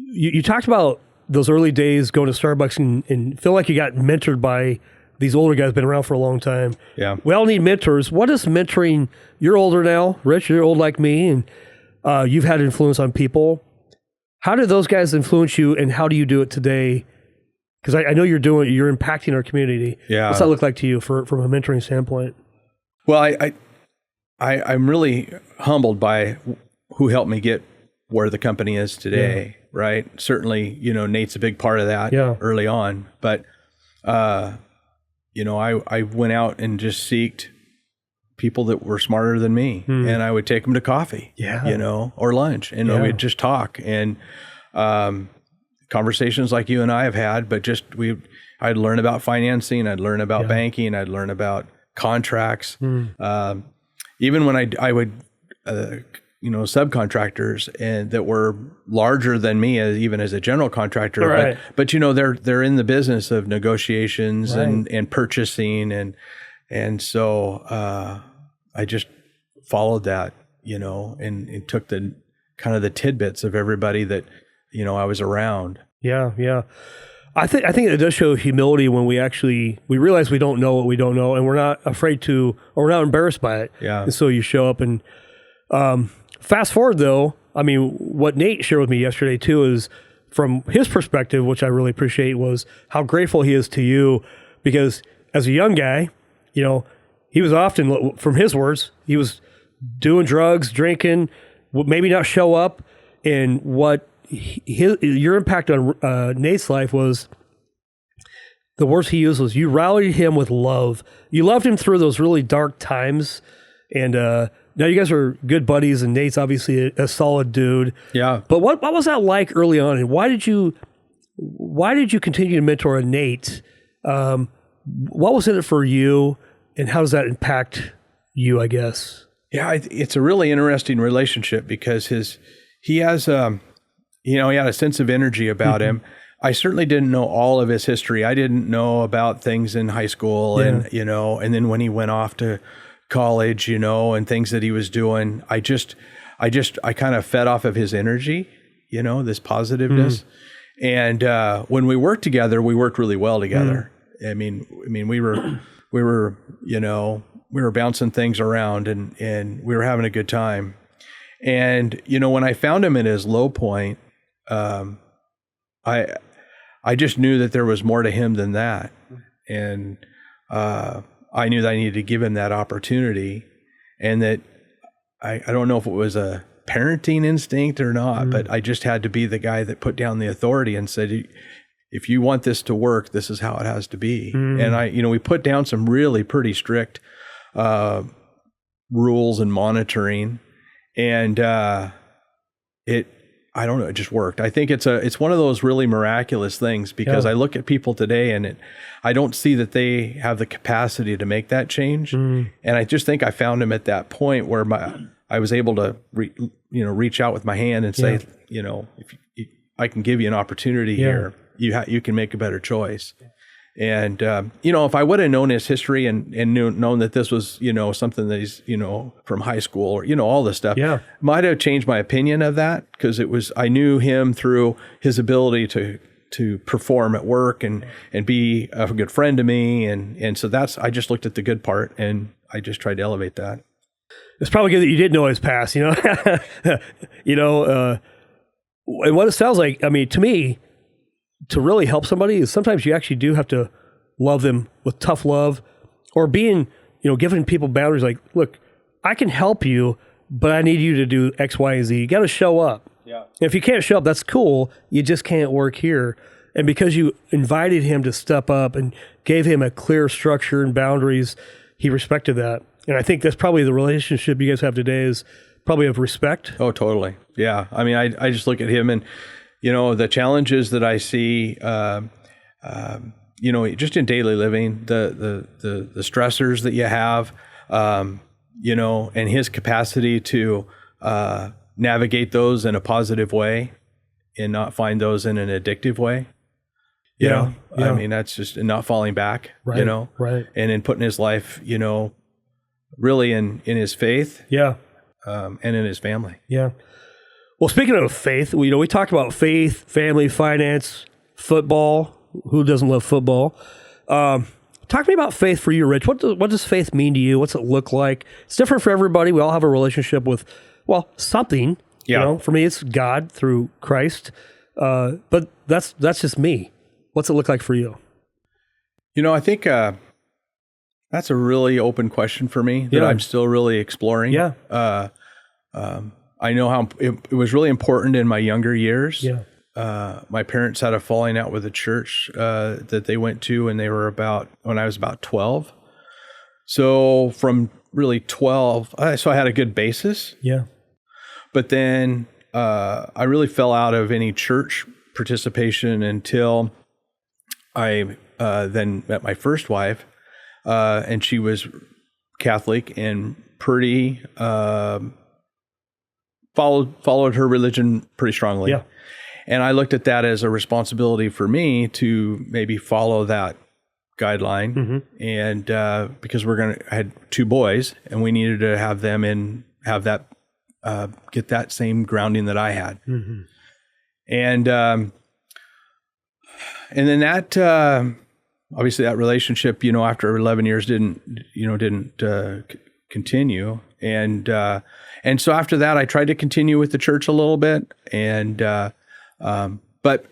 You talked about those early days going to Starbucks and feel like you got mentored by these older guys, been around for a long time. Yeah. We all need mentors. What is mentoring? You're older now, Rich, you're old like me, and you've had influence on people. How did those guys influence you, and how do you do it today? Because I know you're impacting our community. Yeah. What's that look like to you from a mentoring standpoint? Well, I'm really humbled by who helped me get where the company is today, right? Certainly, Nate's a big part of that early on, but I went out and just sought people that were smarter than me, and I would take them to coffee, or lunch, and we'd just talk. And conversations like you and I have had, but I'd learn about financing, I'd learn about banking, I'd learn about contracts. Even when I would, subcontractors and that were larger than me, even as a general contractor, right. but they're in the business of negotiations and purchasing, and so I just followed that, and took the kind of the tidbits of everybody that I was around. Yeah. I think it does show humility when we realize we don't know what we don't know, and we're not afraid to, or we're not embarrassed by it. Yeah. And so you show up and. Fast forward though, what Nate shared with me yesterday too is from his perspective, which I really appreciate, was how grateful he is to you, because as a young guy, he was often, from his words, he was doing drugs, drinking, maybe not show up. And what your impact on Nate's life was, the words he used was, you rallied him with love. You loved him through those really dark times. And now you guys are good buddies, and Nate's obviously a solid dude. Yeah. But what was that like early on, and why did you continue to mentor Nate? What was in it for you, and how does that impact you, I guess. Yeah, it's a really interesting relationship because he has, he had a sense of energy about him. I certainly didn't know all of his history. I didn't know about things in high school and then when he went off to college, and things that he was doing, I kind of fed off of his energy, this positiveness. And when we worked together, we worked really well together. I mean, we were bouncing things around and we were having a good time. And, when I found him at his low point, I just knew that there was more to him than that. And I knew that I needed to give him that opportunity, and that I don't know if it was a parenting instinct or not, but I just had to be the guy that put down the authority and said, if you want this to work, this is how it has to be. And we put down some really pretty strict rules and monitoring, and I don't know, it just worked. I think it's one of those really miraculous things because I look at people today and I don't see that they have the capacity to make that change. And I just think I found him at that point where I was able to reach out with my hand and say, if I can give you an opportunity here, you can make a better choice. And, if I would have known his history and known that this was, something that he's, from high school or, all this stuff, might have changed my opinion of that, because I knew him through his ability to perform at work and be a good friend to me. And so I just looked at the good part and I just tried to elevate that. It's probably good that you didn't know his past, and what it sounds like, I mean, to me, to really help somebody is sometimes you actually do have to love them with tough love, or being, giving people boundaries like, look, I can help you, but I need you to do X, Y, and Z. You got to show up. Yeah. And if you can't show up, that's cool. You just can't work here. And because you invited him to step up and gave him a clear structure and boundaries, he respected that. And I think that's probably the relationship you guys have today is probably of respect. Oh, totally. Yeah. I mean, I just look at him and, the challenges that I see, just in daily living, the stressors that you have, and his capacity to navigate those in a positive way and not find those in an addictive way. I mean, that's just not falling back, right. And in putting his life, really in his faith. Yeah. And in his family. Yeah. Well, speaking of faith, we talked about faith, family, finance, football. Who doesn't love football? Talk to me about faith for you, Rich. What does faith mean to you? What's it look like? It's different for everybody. We all have a relationship with, something. Yeah. For me, it's God through Christ. But that's just me. What's it look like for you? I think that's a really open question for me that I'm still really exploring. Yeah. I know how it was really important in my younger years. Yeah. My parents had a falling out with a church that they went to when I was about 12. So from really 12, so I had a good basis. Yeah. But then I really fell out of any church participation until I then met my first wife, and she was Catholic and pretty followed her religion pretty strongly. Yeah. And I looked at that as a responsibility for me to maybe follow that guideline. Mm-hmm. And because I had two boys and we needed to have them get that same grounding that I had. Mm-hmm. And then that, obviously that relationship, after 11 years didn't continue. And so after that, I tried to continue with the church a little bit, but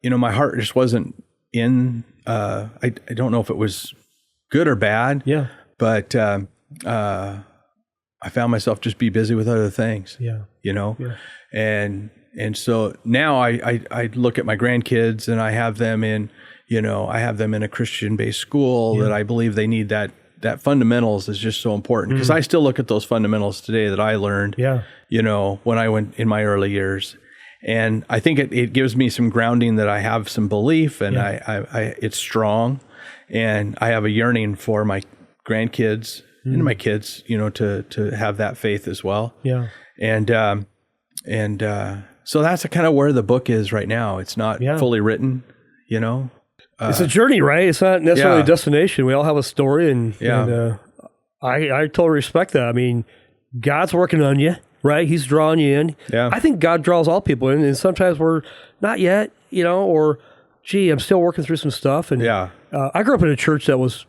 my heart just wasn't in. I don't know if it was good or bad. Yeah. But I found myself just be busy with other things. Yeah. Yeah. And so now I look at my grandkids and I have them in a Christian-based school that I believe they need that fundamentals is just so important, because I still look at those fundamentals today that I learned, when I went in my early years. And I think it gives me some grounding that I have some belief, and I it's strong, and I have a yearning for my grandkids into my kids, to have that faith as well. Yeah. And so that's kind of where the book is right now. It's not fully written, it's a journey, right? It's not necessarily a destination. We all have a story, and I totally respect that. I mean, God's working on you, right? He's drawing you in. Yeah. I think God draws all people in, and sometimes we're not yet, or, gee, I'm still working through some stuff. And I grew up in a church that was,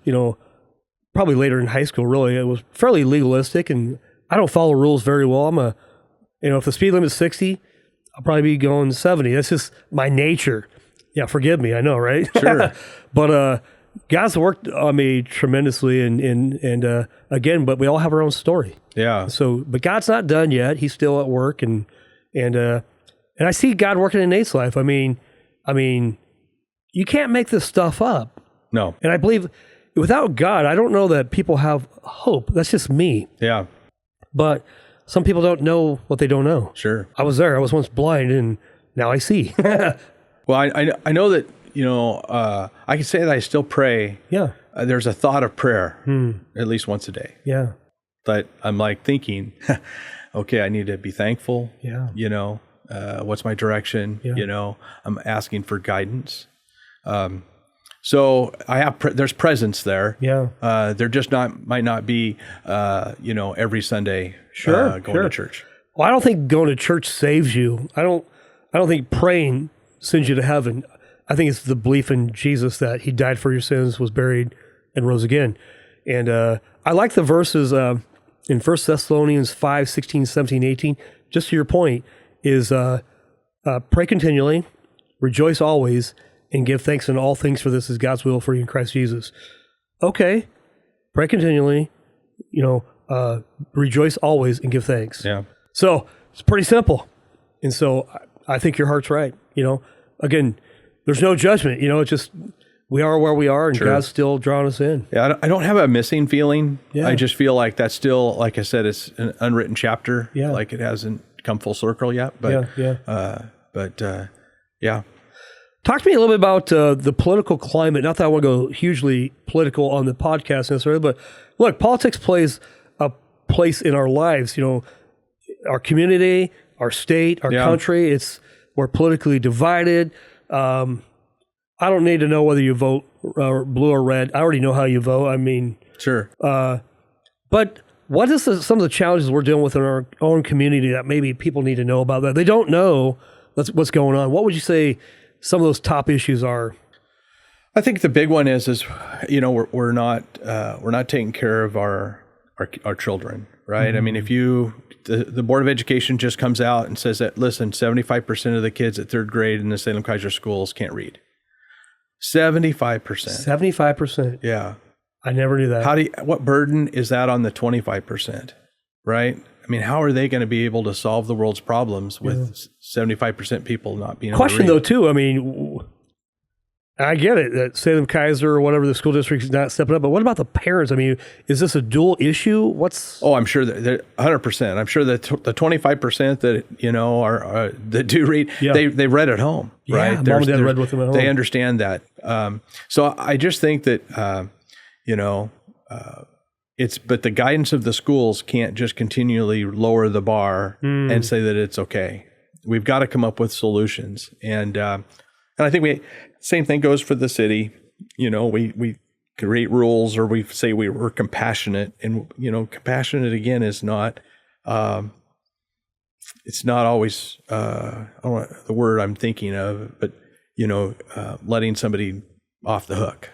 probably later in high school, really. It was fairly legalistic, and I don't follow rules very well. I'm if the speed limit is 60, I'll probably be going 70. That's just my nature. Yeah, forgive me. I know, right? Sure. But God's worked on me tremendously, and again, but we all have our own story. Yeah. So, but God's not done yet. He's still at work, and I see God working in Nate's life. I mean, you can't make this stuff up. No. And I believe without God, I don't know that people have hope. That's just me. Yeah. But some people don't know what they don't know. Sure. I was there. I was once blind, and now I see. Well, I know that, I can say that I still pray. Yeah. There's a thought of prayer at least once a day. Yeah. But I'm like thinking, okay, I need to be thankful. Yeah. What's my direction? Yeah. I'm asking for guidance. So I have, there's presence there. Yeah. There just might not be, every Sunday going to church. Well, I don't think going to church saves you. I don't think praying sends you to heaven. I think it's the belief in Jesus that he died for your sins, was buried, and rose again. And I like the verses in 1 Thessalonians 5, 16, 17, 18. Just to your point, is pray continually, rejoice always, and give thanks in all things, for this is God's will for you in Christ Jesus. Okay, pray continually, rejoice always, and give thanks. Yeah. So it's pretty simple. And so I think your heart's right. Again, there's no judgment. It's just we are where we are, and God's still drawing us in. Yeah, I don't have a missing feeling. Yeah. I just feel like that's still, like I said, it's an unwritten chapter. Yeah. Like it hasn't come full circle yet. But yeah. Talk to me a little bit about the political climate. Not that I want to go hugely political on the podcast necessarily, but look, politics plays a place in our lives. Our community, our state, our country. We're politically divided. I don't need to know whether you vote blue or red. I already know how you vote. I mean, sure. But what is some of the challenges we're dealing with in our own community that maybe people need to know about that they don't know what's going on? What would you say some of those top issues are? I think the big one is we're not taking care of our children, right? I mean, if the Board of Education just comes out and says that, listen, 75% of the kids at third grade in the Salem Kaiser schools can't read. 75%. 75%. Yeah. I never knew that. What burden is that on the 25%, right? I mean, how are they going to be able to solve the world's problems with 75% people not being able to read? Question though, too. I mean, I get it that Salem Kaiser or whatever the school district is not stepping up, but what about the parents? I mean, is this a dual issue? I'm sure that 100%. I'm sure that the 25% that are that do read, they read at home, right? Mom and dad read with them at home. They understand that. So I just think that but the guidance of the schools can't just continually lower the bar and say that it's okay. We've got to come up with solutions, and I think same thing goes for the city. We create rules, or we say we're compassionate, and compassionate again is not. It's not always I don't know the word I'm thinking of, but letting somebody off the hook.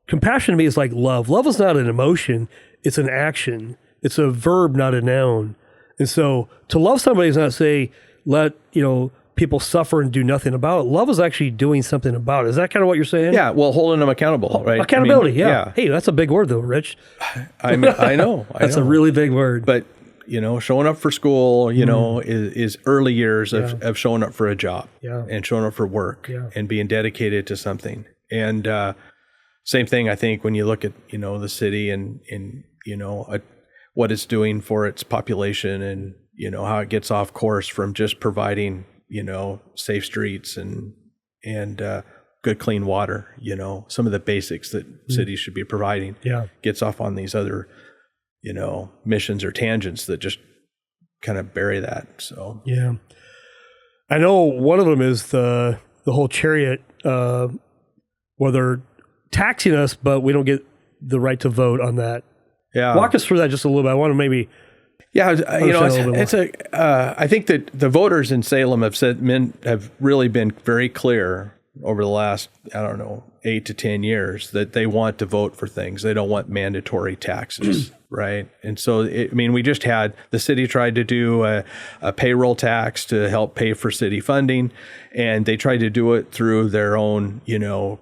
Compassion to me is like love. Love is not an emotion; it's an action. It's a verb, not a noun. And so, to love somebody is not say let people suffer and do nothing about it. Love is actually doing something about it. Is that kind of what you're saying? Yeah, well, holding them accountable, right? Accountability, yeah. Hey, that's a big word though, Rich. I know. That's a really big word. But, showing up for school, is early years of showing up for a job and showing up for work and being dedicated to something. And same thing, I think, when you look at, the city and what it's doing for its population and, how it gets off course from just providing safe streets and good, clean water, some of the basics that cities should be providing. Yeah. Gets off on these other, missions or tangents that just kind of bury that. So, yeah. I know one of them is the whole chariot, where they're taxing us, but we don't get the right to vote on that. Yeah. Walk us through that just a little bit. I want to maybe. Yeah. I think that the voters in Salem have really been very clear over the last, 8 to 10 years that they want to vote for things. They don't want mandatory taxes, right? And so, we just had the city tried to do a payroll tax to help pay for city funding, and they tried to do it through their own,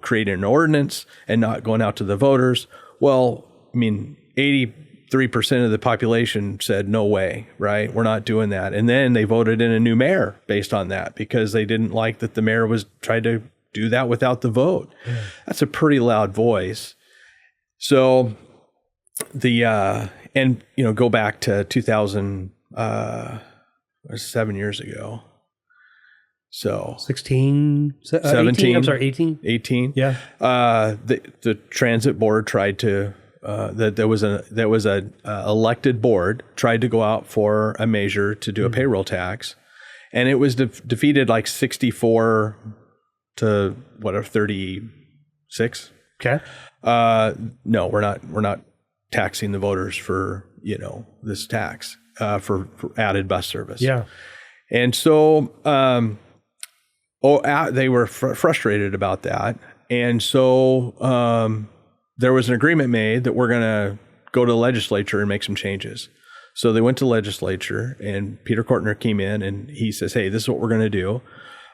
creating an ordinance and not going out to the voters. Well, 83% of the population said, no way, right? We're not doing that. And then they voted in a new mayor based on that because they didn't like that the mayor was tried to do that without the vote. Yeah. That's a pretty loud voice. So go back to 2000, 7 years ago. So 16, 17, 18, I'm sorry, 18. 18. Yeah. The transit board tried to, there was a elected board tried to go out for a measure to do a payroll tax, and it was defeated like 64 to 36. Okay. No, we're not taxing the voters for, this tax, for added bus service. Yeah. And so, they were frustrated about that. And so, there was an agreement made that we're going to go to the legislature and make some changes. So they went to the legislature, and Peter Kortner came in and he says, hey, this is what we're going to do.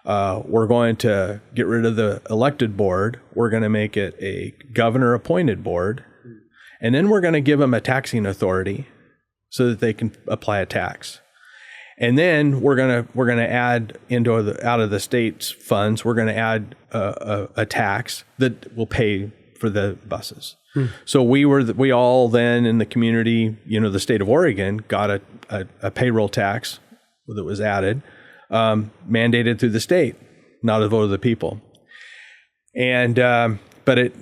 We're going to get rid of the elected board. We're going to make it a governor appointed board. And then we're going to give them a taxing authority so that they can apply a tax. And then we're going to add out of the state's funds, we're going to add a tax that will pay for the buses. So we all then in the community, the state of Oregon got a payroll tax that was added, mandated through the state, not a vote of the people. And but it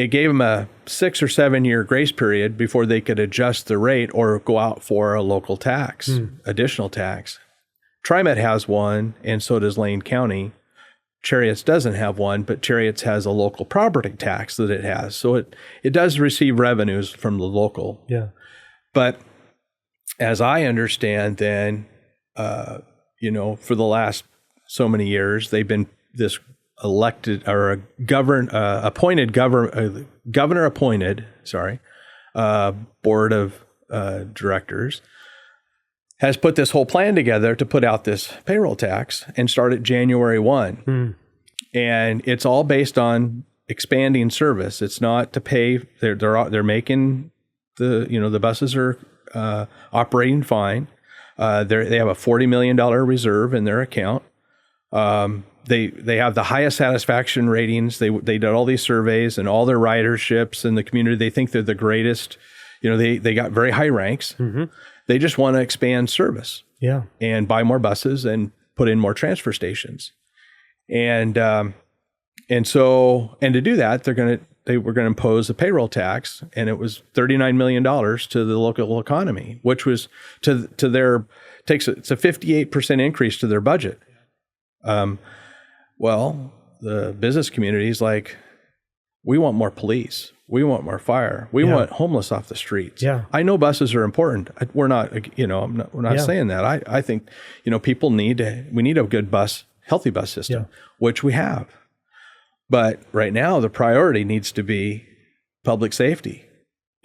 gave them a 6 or 7 year grace period before they could adjust the rate or go out for a local tax, additional tax. TriMet has one, and so does Lane County. Chariots doesn't have one, but Chariots has a local property tax that it has. So it does receive revenues from the local. Yeah. But as I understand then, for the last so many years, they've been this elected or a governor appointed board of directors has put this whole plan together to put out this payroll tax and start at January 1. And it's all based on expanding service. It's not to pay. They're making the buses are operating fine. They have a $40 million reserve in their account. They have the highest satisfaction ratings. They did all these surveys and all their riderships in the community. They think they're the greatest. They got very high ranks. Mm-hmm. They just want to expand service. Yeah. And buy more buses and put in more transfer stations. And to do that, they were going to impose a payroll tax, and it was $39 million to the local economy, which was it's a 58% increase to their budget. Well, the business community is like, we want more police. We want more fire. We want homeless off the streets. Yeah. I know buses are important. We're not, we're not saying that. I think, people we need a good healthy bus system, which we have. But right now, the priority needs to be public safety.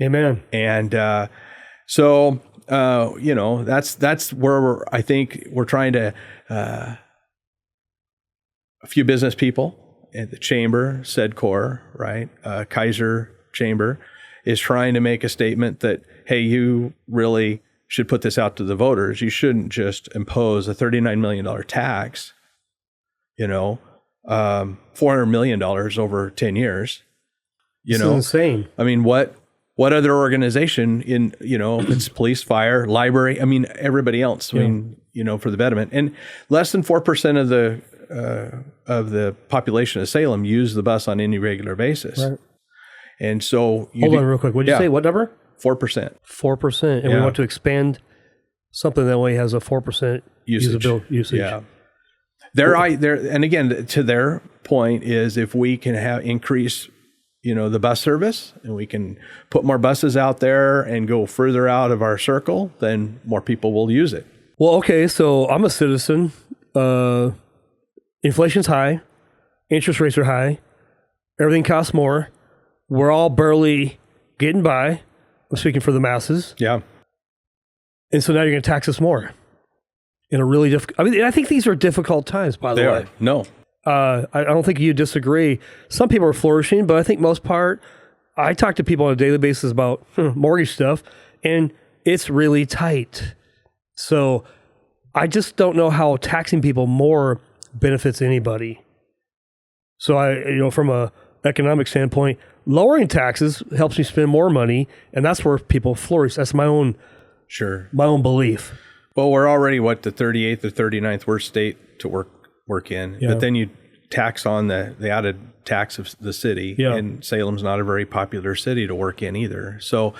Amen. And that's where I think we're trying to, a few business people at the chamber, SEDCOR, right? Kaiser Chamber is trying to make a statement that, hey, you really should put this out to the voters. You shouldn't just impose a $39 million tax, $400 million over 10 years. It's insane. I mean, what other organization in, if it's police, fire, library, everybody else, for the betterment. And less than 4% of the of the population of Salem use the bus on any regular basis. Right. And so hold on real quick. What did you say? What number? 4%. 4%. And we want to expand something that only has a 4% usage. Yeah. And again, to their point is if we can increase, the bus service and we can put more buses out there and go further out of our circle, then more people will use it. Well, okay. So I'm a citizen. Inflation's high. Interest rates are high. Everything costs more. We're all barely getting by. I'm speaking for the masses. Yeah. And so now you're going to tax us more in a really difficult... I think these are difficult times, by the way. They are. No. I don't think you disagree. Some people are flourishing, but I think most part, I talk to people on a daily basis about mortgage stuff, and it's really tight. So I just don't know how taxing people more benefits anybody. So from a economic standpoint, lowering taxes helps me spend more money, and that's where people flourish. That's my own belief. Well, we're already the 38th or 39th worst state to work in, but then you tax on the added tax of the city, and Salem's not a very popular city to work in either. So,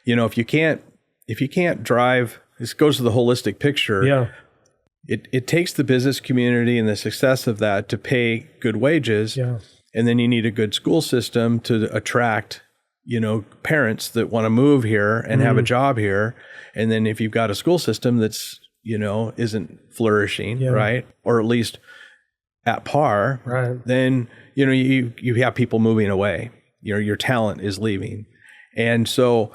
if you can't drive, this goes to the holistic picture. Yeah. It takes the business community and the success of that to pay good wages. Yeah. And then you need a good school system to attract, parents that want to move here and have a job here. And then if you've got a school system that's, isn't flourishing, right? Or at least at par, right? Then, you have people moving away. Your talent is leaving. And so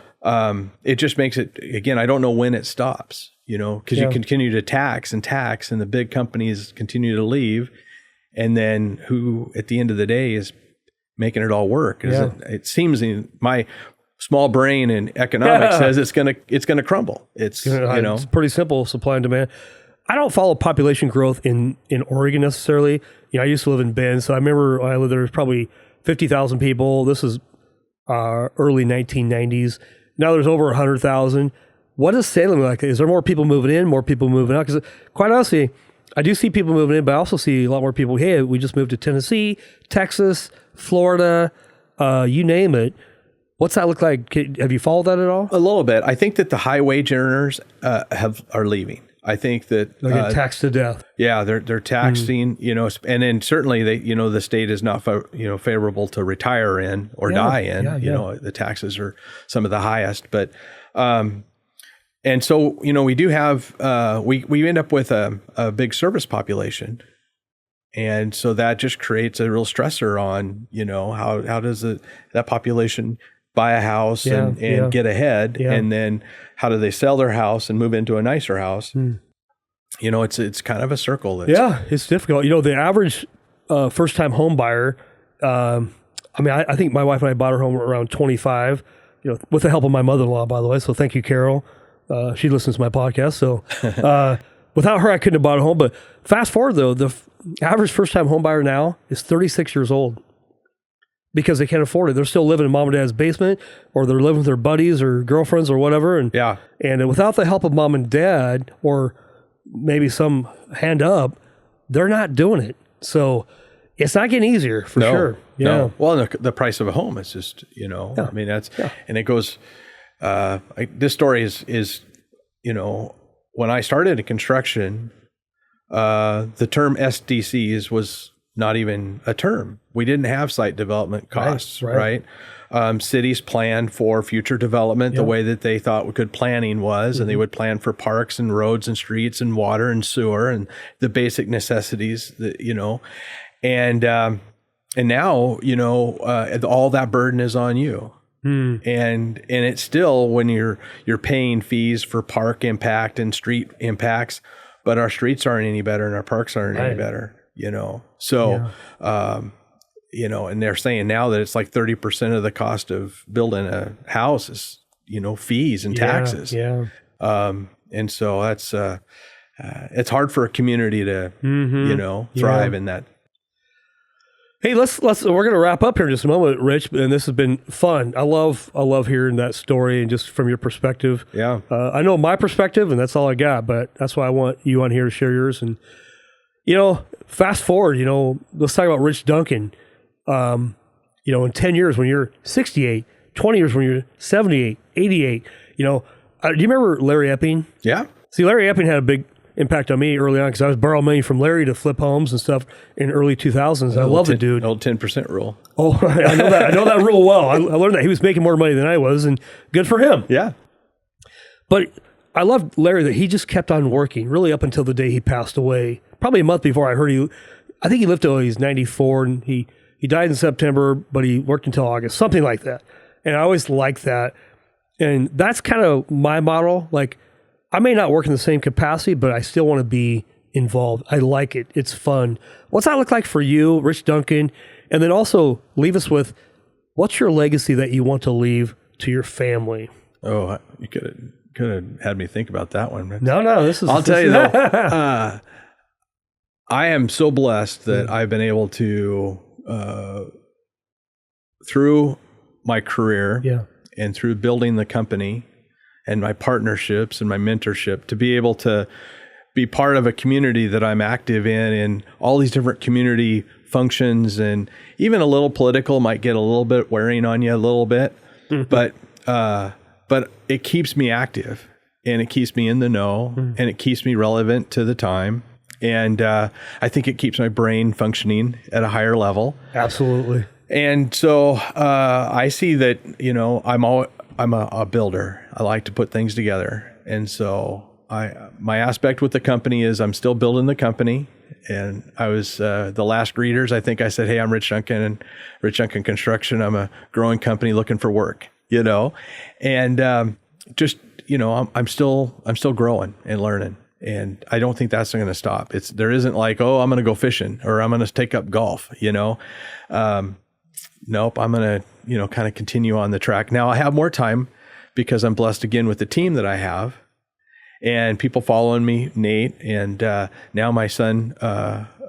it just makes it, again, I don't know when it stops, because you continue to tax and the big companies continue to leave. And then who, at the end of the day, is making it all work? It seems in my small brain in economics says it's gonna crumble. It's it's pretty simple, supply and demand. I don't follow population growth in Oregon necessarily. I used to live in Bend, so I remember when I lived there was probably 50,000 people. This is early 1990s. Now there's over 100,000. What is Salem like? Is there more people moving in, more people moving out? Because quite honestly, I do see people moving in, but I also see a lot more people. Hey, we just moved to Tennessee, Texas, Florida, you name it. What's that look like? Have you followed that at all? A little bit. I think that the high wage earners are leaving. I think that they're getting taxed to death. Yeah, they're taxing. And then certainly the state is not favorable to retire in or die in. The taxes are some of the highest, but. And so, we do have, we end up with a big service population. And so that just creates a real stressor on, how does that population buy a house and get ahead? Yeah. And then how do they sell their house and move into a nicer house? It's kind of a circle. It's difficult. The average first-time home buyer, I think my wife and I bought her home around 25, with the help of my mother-in-law, by the way. So thank you, Carol. She listens to my podcast, so without her, I couldn't have bought a home. But fast forward, though, the average first-time home buyer now is 36 years old because they can't afford it. They're still living in mom and dad's basement, or they're living with their buddies or girlfriends or whatever. And without the help of mom and dad, or maybe some hand up, they're not doing it. So it's not getting easier for sure. Yeah. No. Well, the price of a home is just, I mean, that's, and it goes. This story is when I started in construction, the term SDCs was not even a term. We didn't have site development costs, right? Cities planned for future development the way that they thought good planning was, and they would plan for parks and roads and streets and water and sewer and the basic necessities that, and now, all that burden is on you. And it's still when you're paying fees for park impact and street impacts, but our streets aren't any better and our parks aren't any better, So, and they're saying now that it's like 30% of the cost of building a house is, fees and taxes. And so that's it's hard for a community to, thrive in that. Hey, we're going to wrap up here in just a moment, Rich, and this has been fun. I love hearing that story and just from your perspective. Yeah. I know my perspective and that's all I got, but that's why I want you on here to share yours. And, fast forward, let's talk about Rich Duncan. In 10 years when you're 68, 20 years when you're 78, 88, do you remember Larry Epping? Yeah. See, Larry Epping had a big impact on me early on because I was borrowing money from Larry to flip homes and stuff in early 2000s. I love the dude. Old 10% rule. Oh, I know that. I know that real well. I learned that he was making more money than I was, and good for him. Yeah. But I loved Larry that he just kept on working really up until the day he passed away. Probably a month before I heard I think he lived till he was 94, and he died in September, but he worked until August, something like that. And I always liked that. And that's kind of my model. Like, I may not work in the same capacity, but I still want to be involved. I like it. It's fun. What's that look like for you, Rich Duncan? And then also leave us with, what's your legacy that you want to leave to your family? Oh, you could have had me think about that one. No, this is... I'll tell you though, I am so blessed that I've been able to, through my career and through building the company and my partnerships and my mentorship, to be able to be part of a community that I'm active in all these different community functions, and even a little political might get a little bit wearing on you a little bit, but it keeps me active, and it keeps me in the know, and it keeps me relevant to the time. And I think it keeps my brain functioning at a higher level. Absolutely. And so I see that, I'm a builder. I like to put things together. And so my aspect with the company is I'm still building the company. And I was the last greeters. I think I said, "Hey, I'm Rich Duncan and Rich Duncan Construction. I'm a growing company looking for work." And I'm still growing and learning. And I don't think that's going to stop. There isn't like, oh, I'm going to go fishing or I'm going to take up golf. Nope. I'm going to kind of continue on the track. Now I have more time because I'm blessed again with the team that I have. And people following me, Nate, and now my son,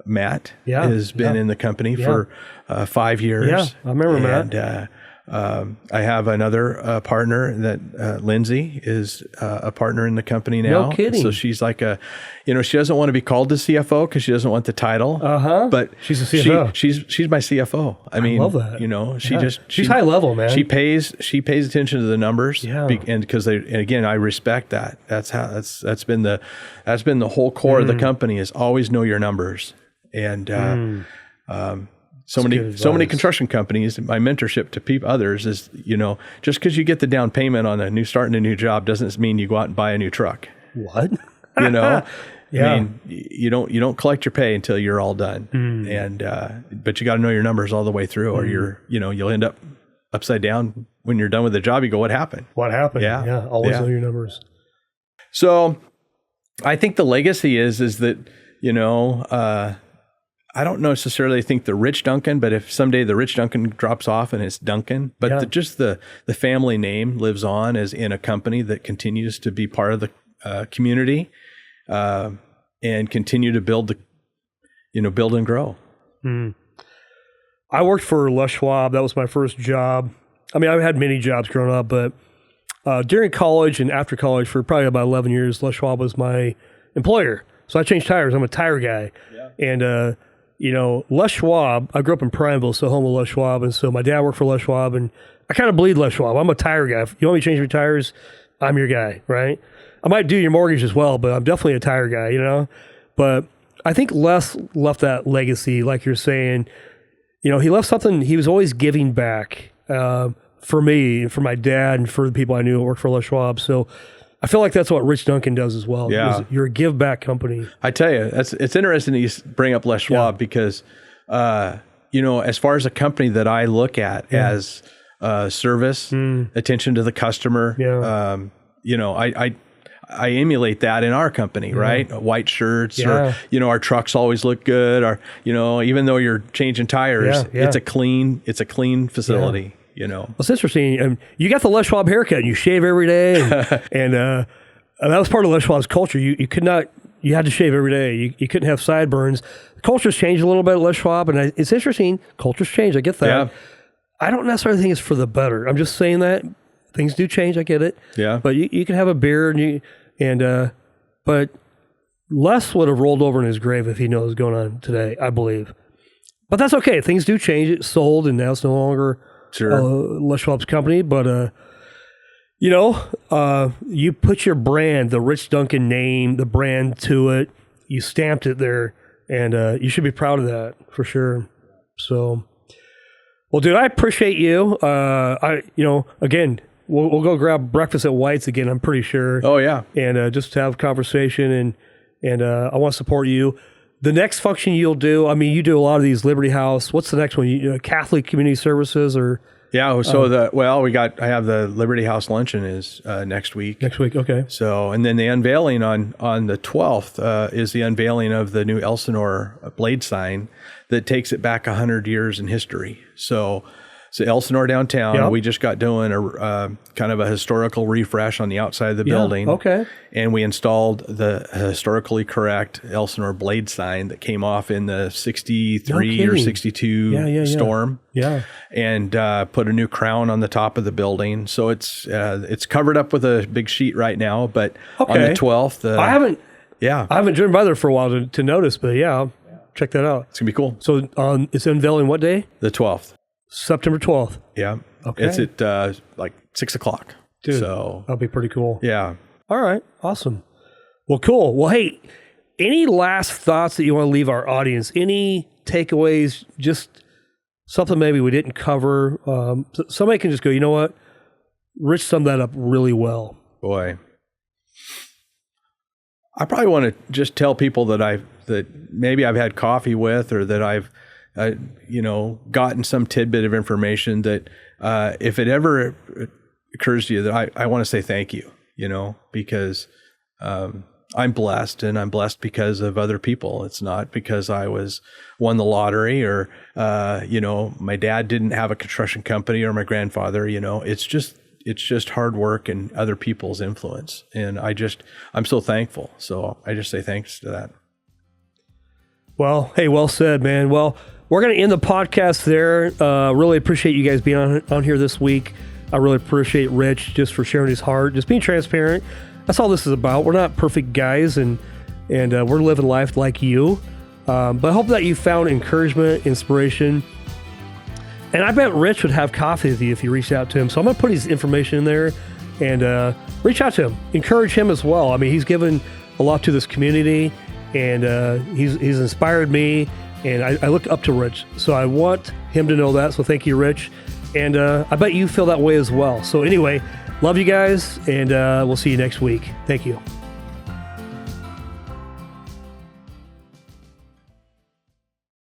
Matt, has been in the company for 5 years. Yeah, I remember Matt. I have another partner that Lindsay is a partner in the company now. No kidding. So she's like she doesn't want to be called the CFO because she doesn't want the title. But she's a CFO. She's my CFO. I love that. She's high level, man. She pays attention to the numbers. Yeah. And again, I respect that. That's been the whole core of the company is always know your numbers. And so many construction companies, my mentorship to others is, just because you get the down payment on starting a new job doesn't mean you go out and buy a new truck. What? Yeah. You don't collect your pay until you're all done. But you got to know your numbers all the way through, or you'll end up upside down when you're done with the job. You go, what happened? What happened? Yeah. Always know your numbers. So I think the legacy is that, I don't necessarily think the Rich Duncan, but if someday the Rich Duncan drops off and it's Duncan, but just the family name lives on as in a company that continues to be part of the community and continue to build and grow. I worked for Les Schwab. That was my first job. I've had many jobs growing up, but during college and after college for probably about 11 years, Les Schwab was my employer. So I changed tires. I'm a tire guy. Yeah. And, Les Schwab, I grew up in Prineville, so home of Les Schwab. And so my dad worked for Les Schwab, and I kind of bleed Les Schwab. I'm a tire guy. If you want me to change your tires, I'm your guy, right? I might do your mortgage as well, but I'm definitely a tire guy, But I think Les left that legacy, like you're saying. He left something. He was always giving back for me, for my dad, and for the people I knew who worked for Les Schwab. So I feel like that's what Rich Duncan does as well. Yeah. You're a give back company. I tell you, it's interesting that you bring up Les Schwab because, as far as a company that I look at as service, attention to the customer, I emulate that in our company, right? White shirts, or, our trucks always look good, or, even though you're changing tires, it's a clean facility. Well, it's interesting. You got the Les Schwab haircut and you shave every day. And that was part of Les Schwab's culture. You had to shave every day. You couldn't have sideburns. The culture's changed a little bit at Les Schwab. And it's interesting. Culture's changed. I get that. Yeah. I don't necessarily think it's for the better. I'm just saying that things do change. I get it. Yeah. But you can have a beard but Les would have rolled over in his grave if he knew what was going on today, I believe. But that's okay. Things do change. It's sold, and now it's no longer Les Schwab's company. But, you put your brand, the Rich Duncan name, the brand to it. You stamped it there, and you should be proud of that for sure. So, well, dude, I appreciate you. Again, we'll go grab breakfast at White's again, I'm pretty sure. Oh, yeah. And just to have a conversation, and I want to support you. The next function you'll do, I mean, you do a lot of these Liberty House. What's the next one? Catholic Community Services or? Yeah. So I have the Liberty House luncheon is next week. Next week. Okay. So, and then the unveiling on the 12th is the unveiling of the new Elsinore blade sign that takes it back 100 years in history. So Elsinore downtown, yep. We just got doing a kind of a historical refresh on the outside of the building. Okay. And we installed the historically correct Elsinore blade sign that came off in the 63 or 62 storm. Yeah. And put a new crown on the top of the building. So it's covered up with a big sheet right now, but on the 12th. I haven't driven by there for a while to notice, but I'll check that out. It's going to be cool. So it's unveiling what day? The 12th. September 12th. Yeah. Okay. It's at like 6 o'clock. Dude, so that'll be pretty cool. Yeah. All right. Awesome. Well, cool. Well, hey, any last thoughts that you want to leave our audience? Any takeaways? Just something maybe we didn't cover. Somebody can just go, you know what? Rich summed that up really well. Boy. I probably want to just tell people that maybe I've had coffee with, or that I've gotten some tidbit of information that if it ever occurs to you, that I want to say thank you, because I'm blessed, and I'm blessed because of other people. It's not because I won the lottery, or, my dad didn't have a construction company, or my grandfather, it's just hard work and other people's influence. And I'm so thankful. So I just say thanks to that. Well, hey, well said, man. Well, we're going to end the podcast there. Really appreciate you guys being on here this week. I really appreciate Rich just for sharing his heart, just being transparent. That's all this is about. We're not perfect guys, and we're living life like you. But I hope that you found encouragement, inspiration. And I bet Rich would have coffee with you if you reached out to him. So I'm going to put his information in there and reach out to him. Encourage him as well. I mean, he's given a lot to this community, and he's inspired me. And I look up to Rich, so I want him to know that. So thank you, Rich. And I bet you feel that way as well. So anyway, love you guys, and we'll see you next week. Thank you.